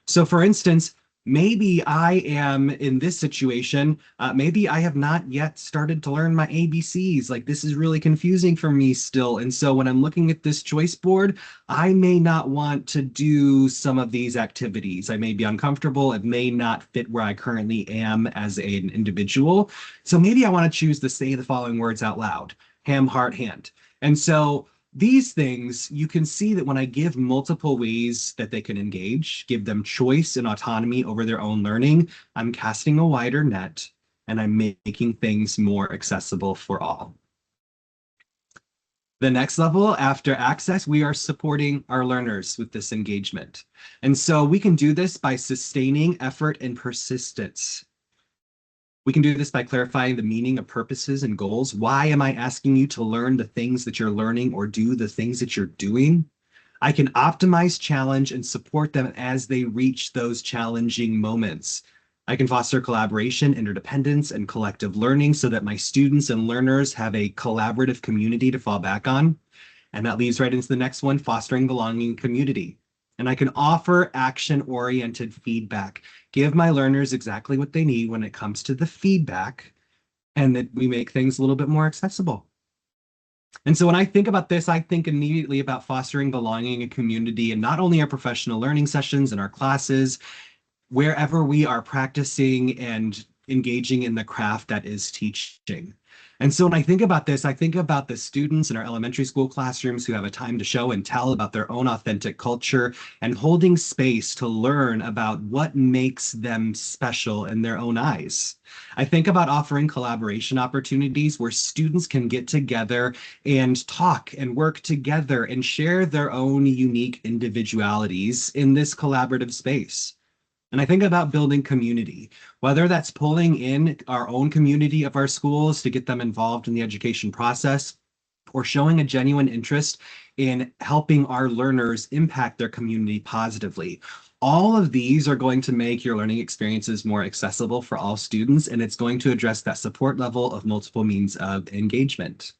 So for instance, maybe I am in this situation, maybe I have not yet started to learn my ABCs. Like this is really confusing for me still. And so when I'm looking at this choice board, I may not want to do some of these activities. I may be uncomfortable. It may not fit where I currently am as an individual. So maybe I want to choose to say the following words out loud: ham, heart, hand. And so these things, you can see that when I give multiple ways that they can engage, give them choice and autonomy over their own learning, I'm casting a wider net and I'm making things more accessible for all. The next level, after access, we are supporting our learners with this engagement. And so we can do this by sustaining effort and persistence. We can do this by clarifying the meaning of purposes and goals. Why am I asking you to learn the things that you're learning or do the things that you're doing? I can optimize challenge and support them as they reach those challenging moments. I can foster collaboration, interdependence, and collective learning so that my students and learners have a collaborative community to fall back on. And that leads right into the next one, fostering belonging community. And I can offer action-oriented feedback, give my learners exactly what they need when it comes to the feedback, and that we make things a little bit more accessible. And so when I think about this, I think immediately about fostering belonging and community, and not only our professional learning sessions and our classes, wherever we are practicing and engaging in the craft that is teaching. And so when I think about this, I think about the students in our elementary school classrooms who have a time to show and tell about their own authentic culture and holding space to learn about what makes them special in their own eyes. I think about offering collaboration opportunities where students can get together and talk and work together and share their own unique individualities in this collaborative space. And I think about building community, whether that's pulling in our own community of our schools to get them involved in the education process, or showing a genuine interest in helping our learners impact their community positively. All of these are going to make your learning experiences more accessible for all students, and it's going to address that support level of multiple means of engagement.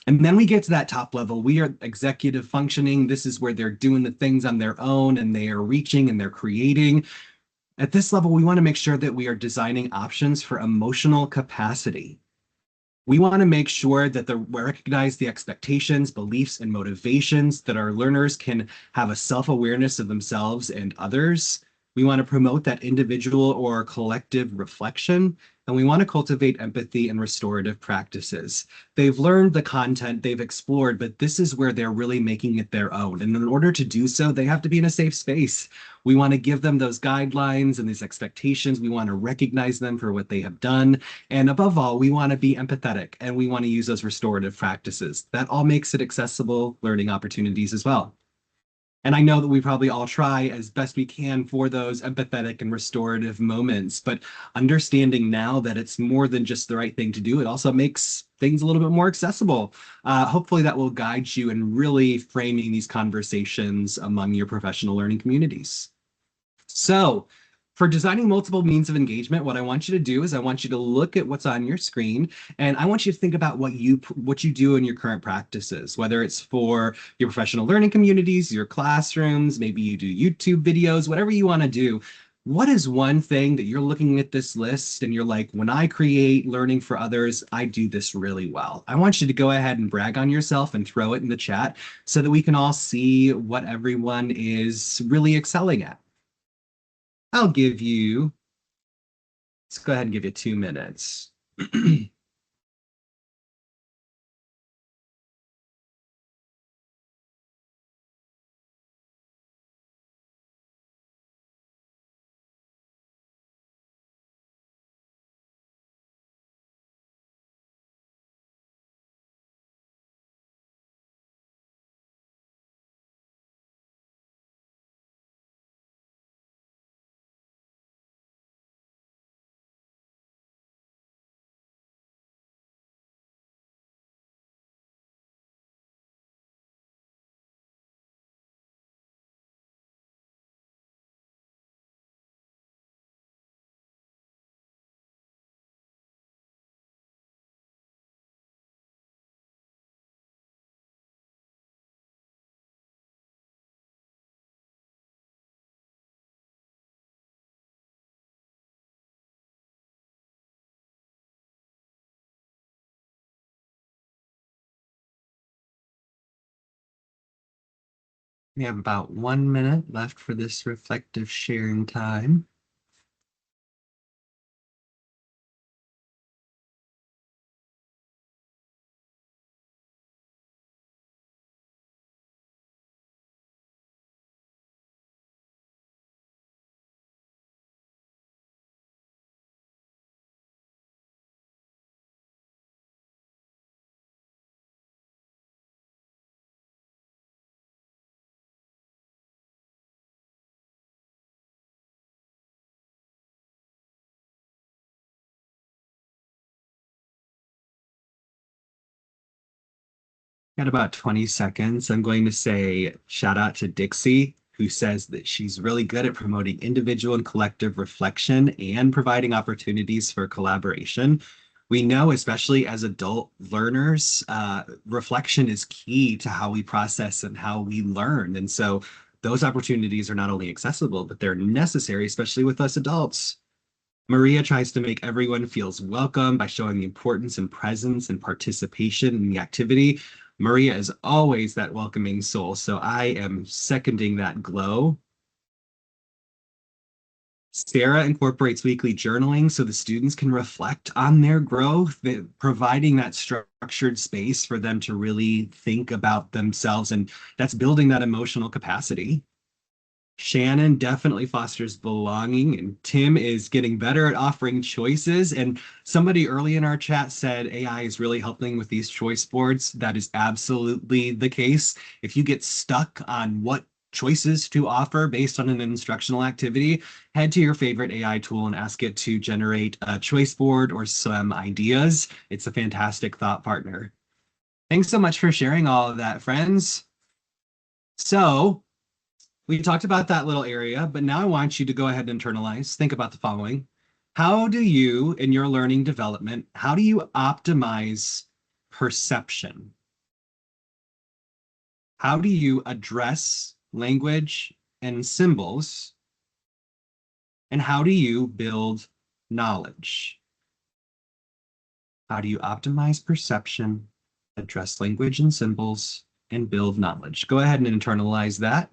And then we get to that top level. We are executive functioning. This is where they're doing the things on their own and they are reaching and they're creating. At this level, we want to make sure that we are designing options for emotional capacity. We want to make sure that we recognize the expectations, beliefs, and motivations that our learners can have a self-awareness of themselves and others. We want to promote that individual or collective reflection, and we want to cultivate empathy and restorative practices. They've learned the content, they've explored, but this is where they're really making it their own. And in order to do so, they have to be in a safe space. We want to give them those guidelines and these expectations. We want to recognize them for what they have done. And above all, we want to be empathetic and we want to use those restorative practices. That all makes it accessible learning opportunities as well. And I know that we probably all try as best we can for those empathetic and restorative moments, but understanding now that it's more than just the right thing to do, it also makes things a little bit more accessible. Hopefully that will guide you in really framing these conversations among your professional learning communities. So for designing multiple means of engagement, what I want you to do is I want you to look at what's on your screen and I want you to think about what you do in your current practices, whether it's for your professional learning communities, your classrooms, maybe you do YouTube videos, whatever you want to do. What is one thing that you're looking at this list and you're like, when I create learning for others, I do this really well? I want you to go ahead and brag on yourself and throw it in the chat so that we can all see what everyone is really excelling at. I'll give you, let's go ahead and give you 2 minutes. We have about 1 minute left for this reflective sharing time. Got about 20 seconds. I'm going to say shout out to Dixie, who says that she's really good at promoting individual and collective reflection and providing opportunities for collaboration. We know, especially as adult learners, reflection is key to how we process and how we learn. And so those opportunities are not only accessible, but they're necessary, especially with us adults. Maria tries to make everyone feels welcome by showing the importance and presence and participation in the activity. Maria is always that welcoming soul, so I am seconding that glow. Sarah incorporates weekly journaling so the students can reflect on their growth, providing that structured space for them to really think about themselves, and that's building that emotional capacity. Shannon definitely fosters belonging, and Tim is getting better at offering choices. And somebody early in our chat said AI is really helping with these choice boards. That is absolutely the case. If you get stuck on what choices to offer based on an instructional activity, head to your favorite AI tool and ask it to generate a choice board or some ideas. It's a fantastic thought partner. Thanks so much for sharing all of that, friends. So, we talked about that little area, but now I want you to go ahead and internalize. Think about the following. How do you, in your learning development, how do you optimize perception? How do you address language and symbols? And how do you build knowledge? How do you optimize perception, address language and symbols, and build knowledge? Go ahead and internalize that.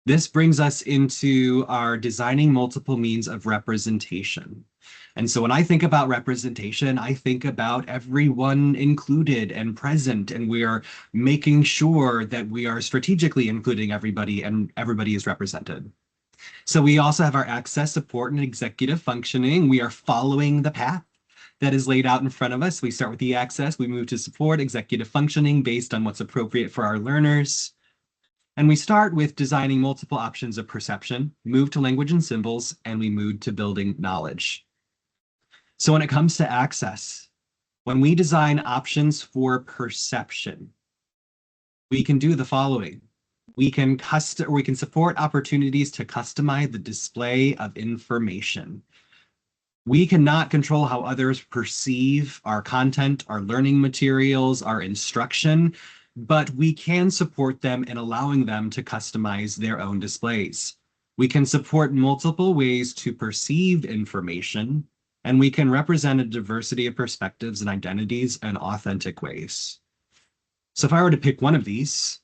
This brings us into our designing multiple means of representation. And so when I think about representation, I think about everyone included and present, and we are making sure that we are strategically including everybody and everybody is represented. So we also have our access, support, and executive functioning. We are following the path that is laid out in front of us. We start with the access, we move to support, executive functioning based on what's appropriate for our learners. And we start with designing multiple options of perception, move to language and symbols, and we move to building knowledge. So when it comes to access, when we design options for perception, we can do the following. We can support opportunities to customize the display of information. We cannot control how others perceive our content, our learning materials, our instruction, but we can support them in allowing them to customize their own displays. We can support multiple ways to perceive information, and we can represent a diversity of perspectives and identities in authentic ways. So if I were to pick one of these,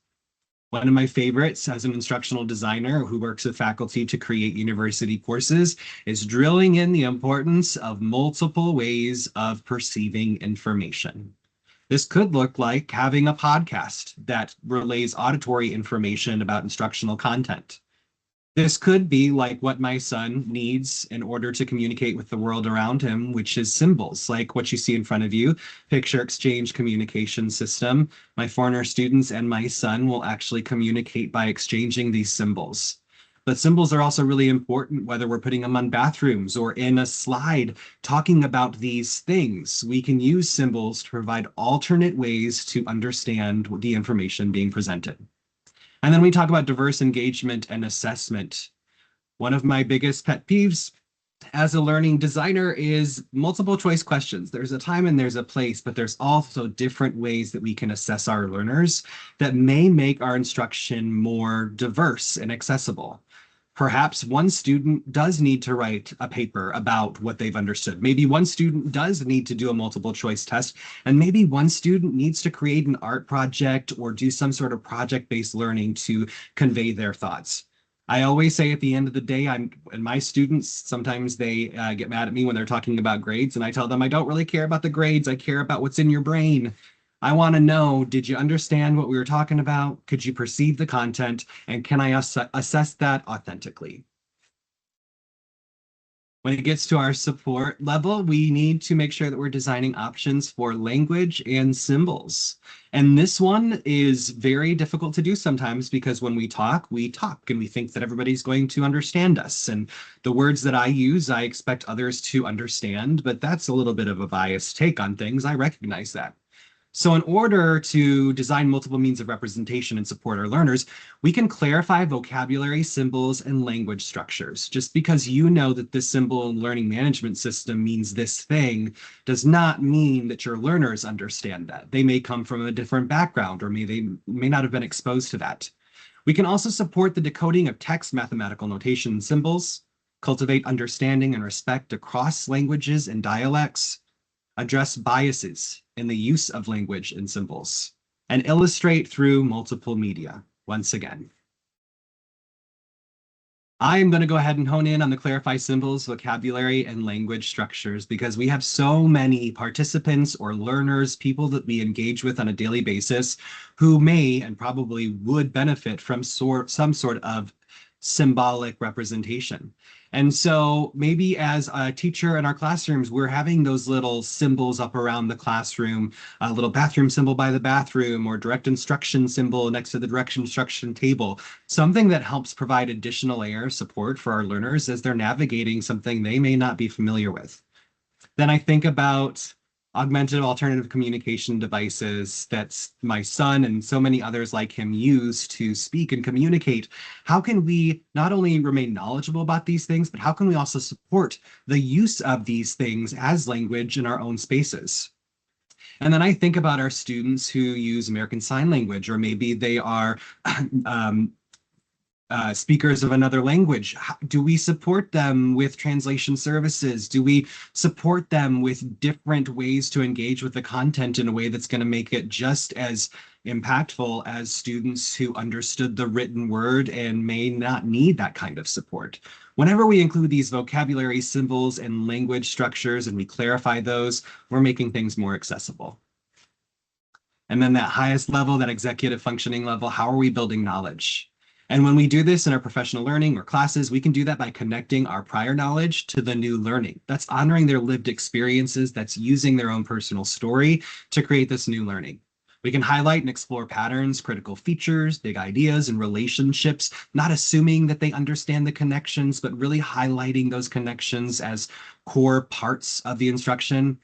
one of my favorites as an instructional designer who works with faculty to create university courses is drilling in the importance of multiple ways of perceiving information. This could look like having a podcast that relays auditory information about instructional content. This could be like what my son needs in order to communicate with the world around him, which is symbols, like what you see in front of you, picture exchange communication system. My foreigner students and my son will actually communicate by exchanging these symbols. But symbols are also really important, whether we're putting them on bathrooms or in a slide talking about these things. We can use symbols to provide alternate ways to understand the information being presented. And then we talk about diverse engagement and assessment. One of my biggest pet peeves as a learning designer is multiple choice questions. There's a time and there's a place, but there's also different ways that we can assess our learners that may make our instruction more diverse and accessible. Perhaps one student does need to write a paper about what they've understood. Maybe one student does need to do a multiple choice test, and maybe one student needs to create an art project or do some sort of project-based learning to convey their thoughts. I always say at the end of the day, and my students, sometimes they get mad at me when they're talking about grades, and I tell them I don't really care about the grades, I care about what's in your brain. I want to know, did you understand what we were talking about? Could you perceive the content? And can I assess that authentically? When it gets to our support level, we need to make sure that we're designing options for language and symbols. And this one is very difficult to do sometimes because when we talk and we think that everybody's going to understand us. And the words that I use, I expect others to understand, but that's a little bit of a biased take on things. I recognize that. So in order to design multiple means of representation and support our learners, we can clarify vocabulary, symbols, and language structures. Just because you know that this symbol and learning management system means this thing does not mean that your learners understand that. They may come from a different background or they may not have been exposed to that. We can also support the decoding of text, mathematical notation, and symbols, cultivate understanding and respect across languages and dialects, address biases in the use of language and symbols, and illustrate through multiple media. Once again, I'm going to go ahead and hone in on the clarify symbols, vocabulary, and language structures because we have so many participants or learners, people that we engage with on a daily basis who may and probably would benefit from some sort of symbolic representation. And so maybe as a teacher in our classrooms, we're having those little symbols up around the classroom, a little bathroom symbol by the bathroom or direct instruction symbol next to the direct instruction table, something that helps provide additional layer support for our learners as they're navigating something they may not be familiar with. Then I think about augmented alternative communication devices that my son and so many others like him use to speak and communicate. How can we not only remain knowledgeable about these things, but how can we also support the use of these things as language in our own spaces? And then I think about our students who use American Sign Language, or maybe they are speakers of another language. Do we support them with translation services? Do we support them with different ways to engage with the content in a way that's going to make it just as impactful as students who understood the written word and may not need that kind of support? Whenever we include these vocabulary symbols and language structures and we clarify those, we're making things more accessible. And then that highest level, that executive functioning level, how are we building knowledge? And when we do this in our professional learning or classes, we can do that by connecting our prior knowledge to the new learning. That's honoring their lived experiences, that's using their own personal story to create this new learning. We can highlight and explore patterns, critical features, big ideas, and relationships, not assuming that they understand the connections, but really highlighting those connections as core parts of the instruction.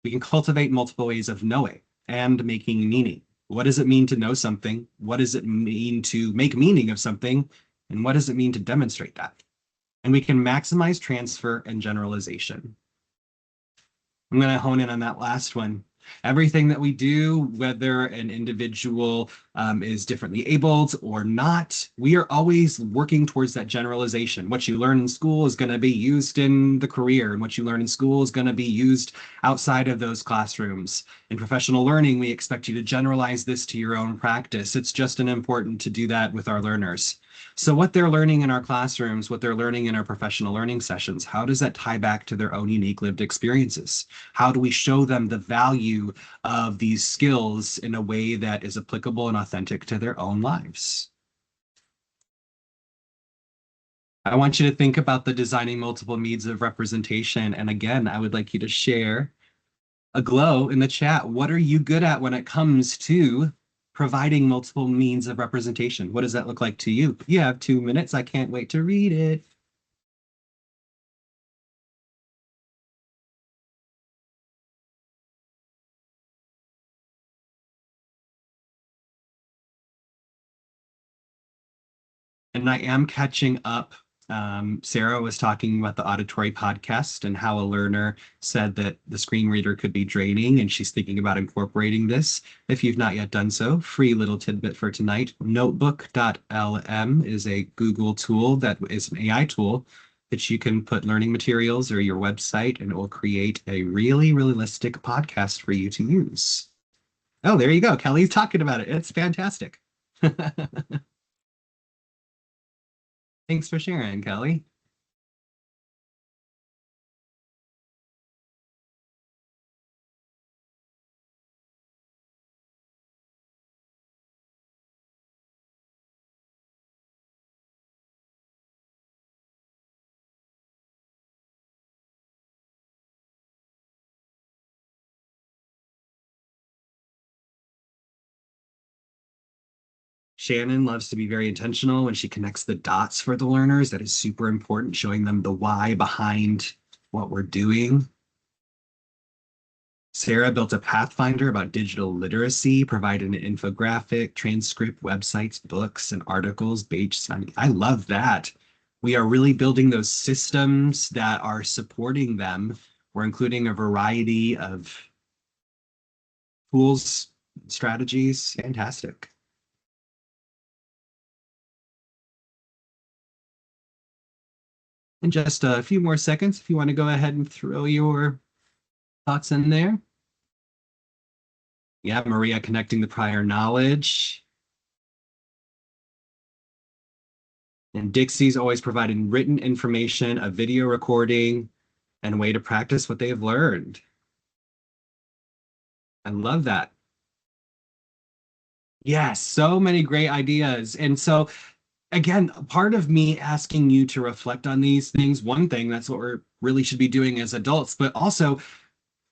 We can cultivate multiple ways of knowing and making meaning. What does it mean to know something? What does it mean to make meaning of something? And what does it mean to demonstrate that? And we can maximize transfer and generalization. I'm going to hone in on that last one. Everything that we do, whether an individual is differently abled or not, we are always working towards that generalization. What you learn in school is going to be used in the career, and what you learn in school is going to be used outside of those classrooms. In professional learning, we expect you to generalize this to your own practice. It's just as important to do that with our learners. So what they're learning in our classrooms, what they're learning in our professional learning sessions, how does that tie back to their own unique lived experiences? How do we show them the value of these skills in a way that is applicable and authentic to their own lives? I want you to think about the designing multiple means of representation. And again, I would like you to share a glow in the chat. What are you good at when it comes to providing multiple means of representation? What does that look like to you? You have 2 minutes. I can't wait to read it. And I am catching up. Sarah was talking about the auditory podcast and how a learner said that the screen reader could be draining, and she's thinking about incorporating this. If you've not yet done so, free little tidbit for tonight. Notebook.lm is a Google tool that is an AI tool that you can put learning materials or your website, and it will create a really realistic podcast for you to use. Oh, there you go. Kelly's talking about it. It's fantastic. Thanks for sharing, Kelly. Shannon loves to be very intentional when she connects the dots for the learners. That is super important, showing them the why behind what we're doing. Sarah built a pathfinder about digital literacy, provided an infographic, transcript, websites, books, and articles. I love that. We are really building those systems that are supporting them. We're including a variety of tools, strategies. Fantastic. In just a few more seconds, if you want to go ahead and throw your thoughts in there. Yeah, Maria connecting the prior knowledge. And Dixie's always providing written information, a video recording, and a way to practice what they have learned. I love that. Yes, so many great ideas. And so, again, part of me asking you to reflect on these things, one thing, that's what we're really should be doing as adults, but also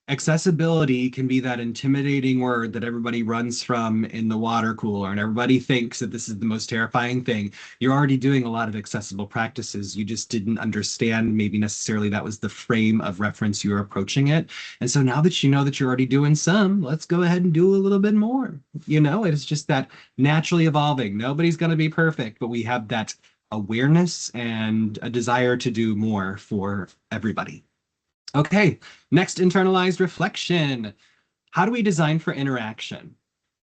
accessibility can be that intimidating word that everybody runs from in the water cooler, and everybody thinks that this is the most terrifying thing. You're already doing a lot of accessible practices. You just didn't understand maybe necessarily that was the frame of reference you were approaching it. And so now that you know that you're already doing some, let's go ahead and do a little bit more. It's just that naturally evolving. Nobody's going to be perfect, but we have that awareness and a desire to do more for everybody. Okay, next, internalized reflection. How do we design for interaction?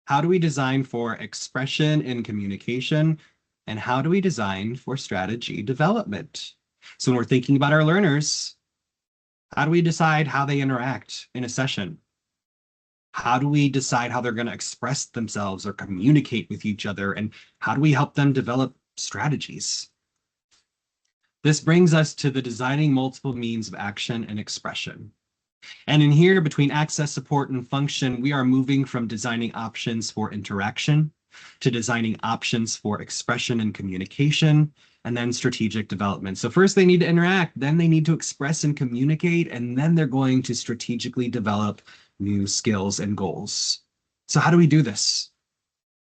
How do we design for expression and communication? And how do we design for strategy development? So when we're thinking about our learners, how do we decide how they interact in a session? How do we decide how they're going to express themselves or communicate with each other? And how do we help them develop strategies? This brings us to the designing multiple means of action and expression. And in here, between access, support, and function, we are moving from designing options for interaction to designing options for expression and communication, and then strategic development. So first they need to interact, then they need to express and communicate, and then they're going to strategically develop new skills and goals. So how do we do this?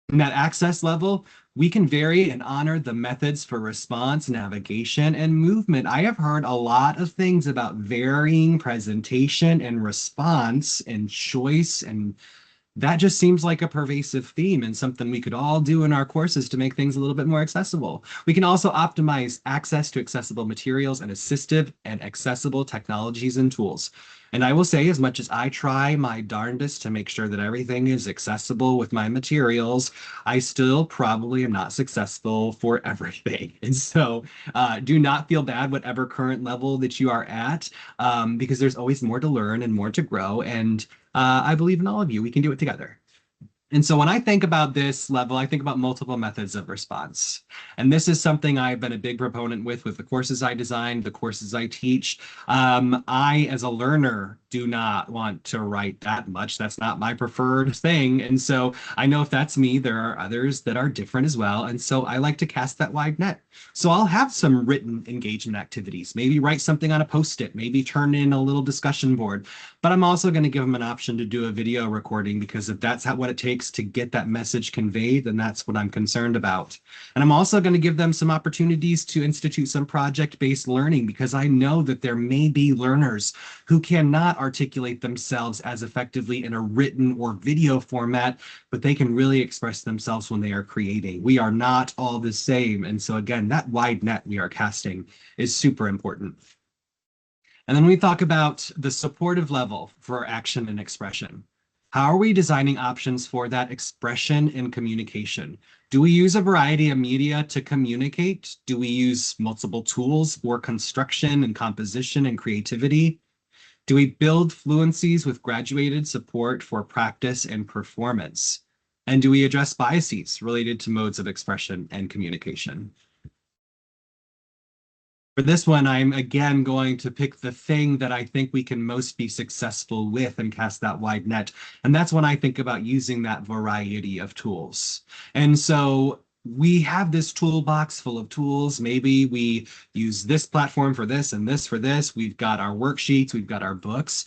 In that access level, we can vary and honor the methods for response, navigation, and movement. I have heard a lot of things about varying presentation and response and choice, and that just seems like a pervasive theme and something we could all do in our courses to make things a little bit more accessible. We can also optimize access to accessible materials and assistive and accessible technologies and tools. And I will say, as much as I try my darndest to make sure that everything is accessible with my materials, I still probably am not successful for everything. And so do not feel bad, whatever current level that you are at, because there's always more to learn and more to grow. And I believe in all of you. We can do it together. And so when I think about this level, I think about multiple methods of response. And this is something I've been a big proponent with the courses I design, the courses I teach. I, as a learner, do not want to write that much. That's not my preferred thing. And so I know if that's me, there are others that are different as well. And so I like to cast that wide net. So I'll have some written engagement activities, maybe write something on a post-it, maybe turn in a little discussion board. But I'm also going to give them an option to do a video recording, because if that's what it takes to get that message conveyed, then that's what I'm concerned about. And I'm also going to give them some opportunities to institute some project-based learning, because I know that there may be learners who cannot articulate themselves as effectively in a written or video format, but they can really express themselves when they are creating. We are not all the same. And so again, that wide net we are casting is super important. And then we talk about the supportive level for action and expression. How are we designing options for that expression and communication? Do we use a variety of media to communicate? Do we use multiple tools for construction and composition and creativity? Do we build fluencies with graduated support for practice and performance? And do we address biases related to modes of expression and communication? For this one, I'm again going to pick the thing that I think we can most be successful with and cast that wide net. And that's when I think about using that variety of tools. And so we have this toolbox full of tools. Maybe we use this platform for this and this for this. We've got our worksheets, we've got our books.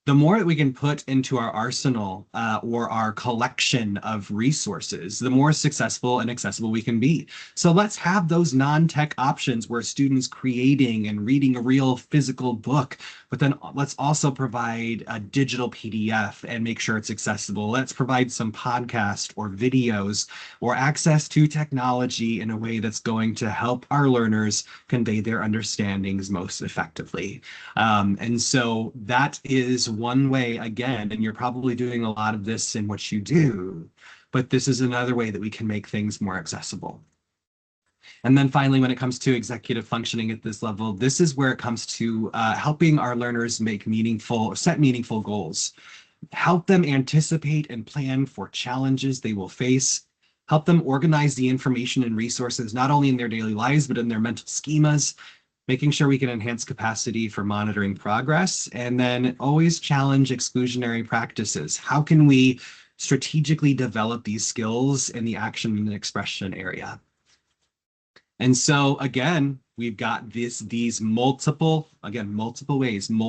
The more that we can put into our arsenal or our collection of resources, the more successful and accessible we can be. So let's have those non-tech options where students creating and reading a real physical book, but then let's also provide a digital PDF and make sure it's accessible. Let's provide some podcast or videos or access to technology in a way that's going to help our learners convey their understandings most effectively. And so that is one way, again, and you're probably doing a lot of this in what you do, but this is another way that we can make things more accessible. And then finally, when it comes to executive functioning at this level, this is where it comes to helping our learners set meaningful goals, help them anticipate and plan for challenges they will face, help them organize the information and resources, not only in their daily lives, but in their mental schemas, making sure we can enhance capacity for monitoring progress, and then always challenge exclusionary practices. How can we strategically develop these skills in the action and expression area? And so again, we've got these multiple, again, multiple ways. We've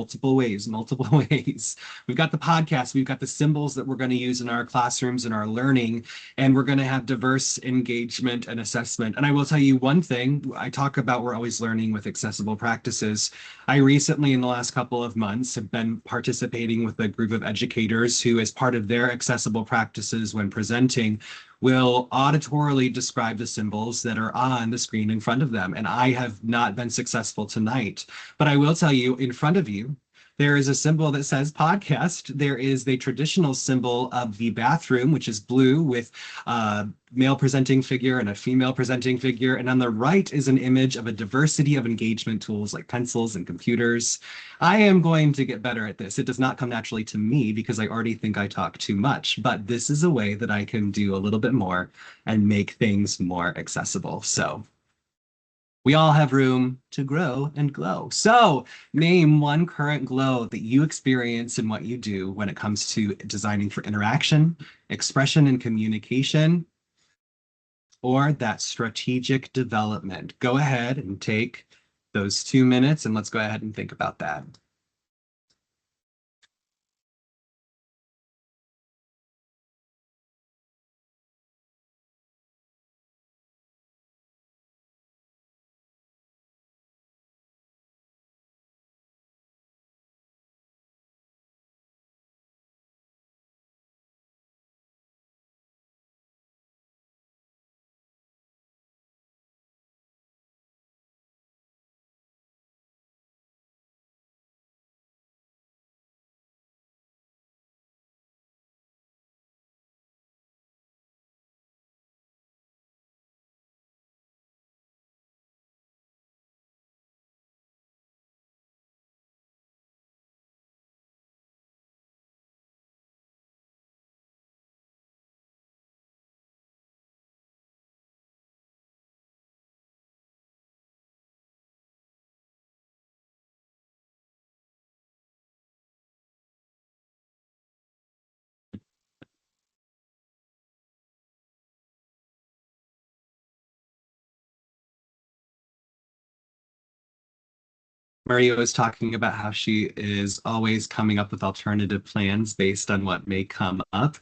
got the podcast, we've got the symbols that we're going to use in our classrooms and our learning, and we're going to have diverse engagement and assessment. And I will tell you one thing, I talk about we're always learning with accessible practices. I recently, in the last couple of months, have been participating with a group of educators who, as part of their accessible practices when presenting, will auditorily describe the symbols that are on the screen in front of them. And I have not been successful tonight, but I will tell you, in front of you, there is a symbol that says podcast. There is the traditional symbol of the bathroom, which is blue with a male presenting figure and a female presenting figure. And on the right is an image of a diversity of engagement tools like pencils and computers. I am going to get better at this. It does not come naturally to me because I already think I talk too much, but this is a way that I can do a little bit more and make things more accessible. So we all have room to grow and glow. So name one current glow that you experience in what you do when it comes to designing for interaction, expression, and communication, or that strategic development. Go ahead and take those 2 minutes and let's go ahead and think about that. Maria was talking about how she is always coming up with alternative plans based on what may come up.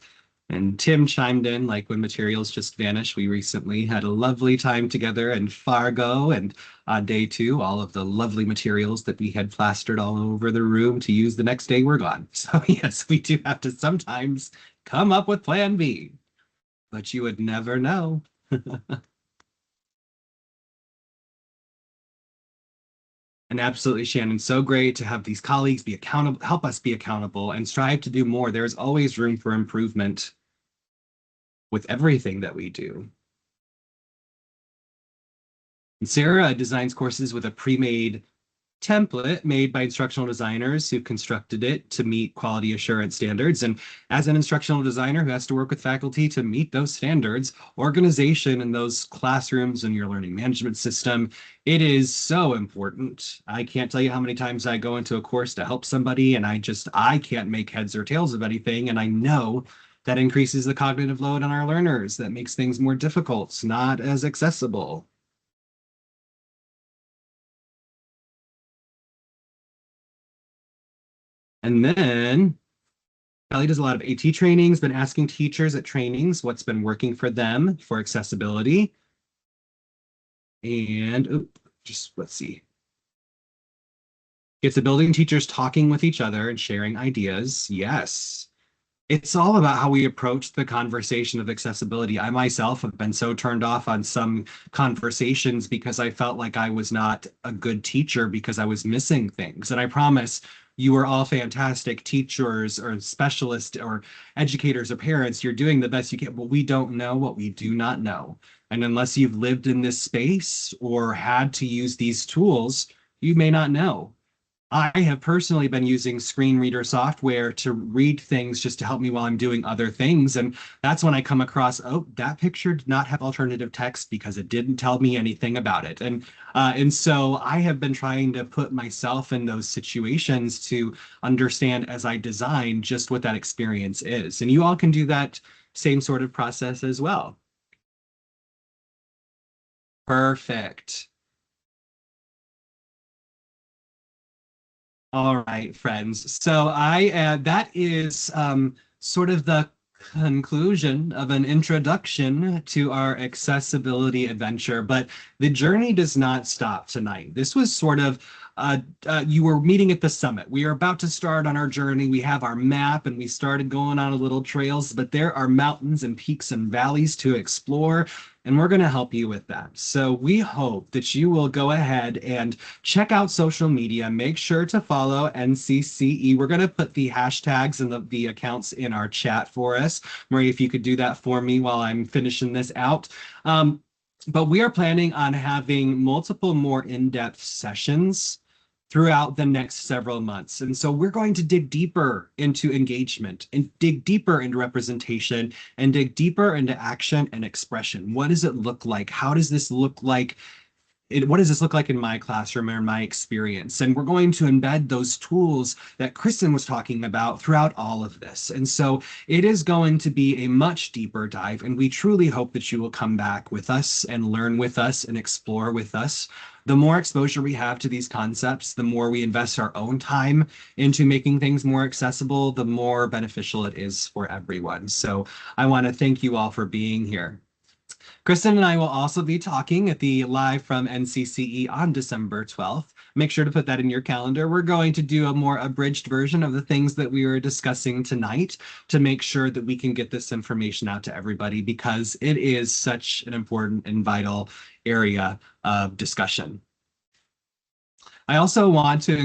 And Tim chimed in, like when materials just vanish. We recently had a lovely time together in Fargo, and on day 2, all of the lovely materials that we had plastered all over the room to use the next day were gone. So yes, we do have to sometimes come up with plan B, but you would never know. And absolutely, Shannon, so great to have these colleagues be accountable, help us be accountable and strive to do more. There's always room for improvement with everything that we do. And Sarah designs courses with a pre-made template made by instructional designers who constructed it to meet quality assurance standards. And as an instructional designer who has to work with faculty to meet those standards, organization in those classrooms and your learning management system, it is so important. I can't tell you how many times I go into a course to help somebody and I can't make heads or tails of anything. And I know that increases the cognitive load on our learners. That makes things more difficult, not as accessible. And then Kelly does a lot of AT trainings, been asking teachers at trainings what's been working for them for accessibility. And just let's see. Gets the building teachers talking with each other and sharing ideas. Yes. It's all about how we approach the conversation of accessibility. I myself have been so turned off on some conversations because I felt like I was not a good teacher because I was missing things. And I promise you are all fantastic teachers or specialists or educators or parents. You're doing the best you can, but we don't know what we do not know. And unless you've lived in this space or had to use these tools, you may not know. I have personally been using screen reader software to read things just to help me while I'm doing other things. And that's when I come across, oh, that picture did not have alternative text because it didn't tell me anything about it. And so I have been trying to put myself in those situations to understand as I design just what that experience is. And you all can do that same sort of process as well. Perfect. All right, friends. So that is sort of the conclusion of an introduction to our accessibility adventure, but the journey does not stop tonight. This was sort of you were meeting at the summit. We are about to start on our journey. We have our map and we started going on a little trails, but there are mountains and peaks and valleys to explore, and we're going to help you with that. So we hope that you will go ahead and check out social media. Make sure to follow NCCE. We're going to put the hashtags and the accounts in our chat for us. Marie, if you could do that for me while I'm finishing this out. But we are planning on having multiple more in-depth sessions throughout the next several months. And so we're going to dig deeper into engagement and dig deeper into representation and dig deeper into action and expression. What does it look like? How does this look like what does this look like in my classroom or my experience? And we're going to embed those tools that Kristin was talking about throughout all of this. And so it is going to be a much deeper dive, and we truly hope that you will come back with us and learn with us and explore with us. The more exposure we have to these concepts, the more we invest our own time into making things more accessible, the more beneficial it is for everyone. So I want to thank you all for being here. Kristin and I will also be talking at the Live from NCCE on December 12th. Make sure to put that in your calendar. We're going to do a more abridged version of the things that we were discussing tonight to make sure that we can get this information out to everybody because it is such an important and vital area of discussion. I also want to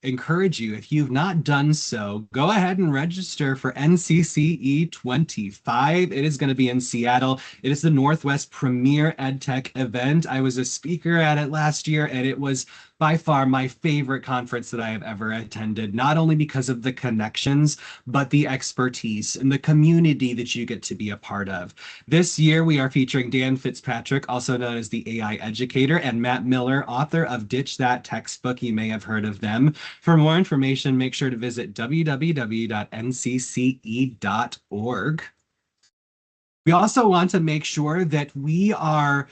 encourage you, if you've not done so, go ahead and register for NCCE 25. It is going to be in Seattle. It is the Northwest Premier EdTech event. I was a speaker at it last year, and it was by far my favorite conference that I have ever attended, not only because of the connections, but the expertise and the community that you get to be a part of. This year, we are featuring Dan Fitzpatrick, also known as the AI Educator, and Matt Miller, author of Ditch That Textbook. You may have heard of them. For more information, make sure to visit www.ncce.org. We also want to make sure that we are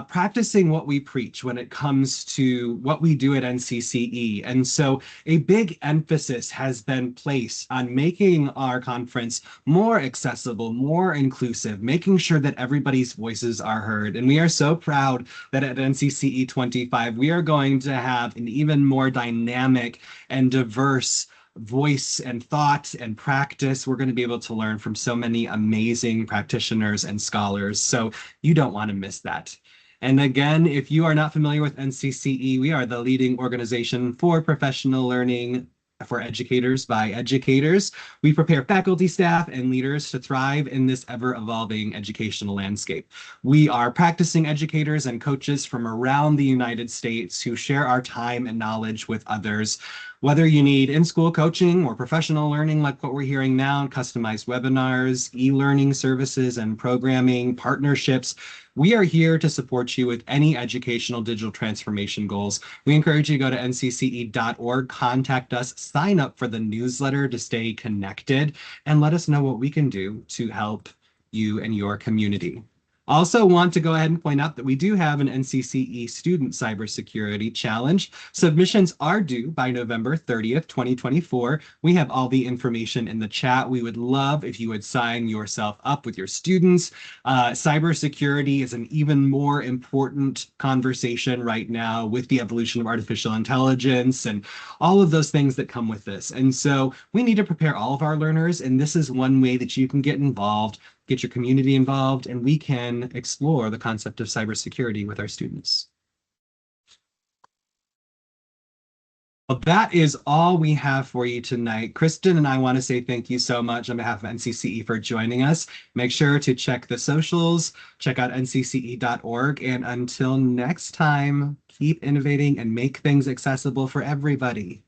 practicing what we preach when it comes to what we do at NCCE. And so a big emphasis has been placed on making our conference more accessible, more inclusive, making sure that everybody's voices are heard. And we are so proud that at NCCE 25, we are going to have an even more dynamic and diverse voice and thought and practice. We're going to be able to learn from so many amazing practitioners and scholars. So you don't want to miss that. And again, if you are not familiar with NCCE, we are the leading organization for professional learning for educators by educators. We prepare faculty, staff, and leaders to thrive in this ever-evolving educational landscape. We are practicing educators and coaches from around the United States who share our time and knowledge with others. Whether you need in-school coaching or professional learning like what we're hearing now, customized webinars, e-learning services and programming, partnerships, we are here to support you with any educational digital transformation goals. We encourage you to go to ncce.org, contact us, sign up for the newsletter to stay connected, and let us know what we can do to help you and your community. Also want to go ahead and point out that we do have an NCCE Student Cybersecurity Challenge. Submissions are due by November 30th, 2024. We have all the information in the chat. We would love if you would sign yourself up with your students. Cybersecurity is an even more important conversation right now with the evolution of artificial intelligence and all of those things that come with this. And so we need to prepare all of our learners, and this is one way that you can get involved, get your community involved, and we can explore the concept of cybersecurity with our students. Well, that is all we have for you tonight. Kristin and I want to say thank you so much on behalf of NCCE for joining us. Make sure to check the socials, check out ncce.org, and until next time, keep innovating and make things accessible for everybody.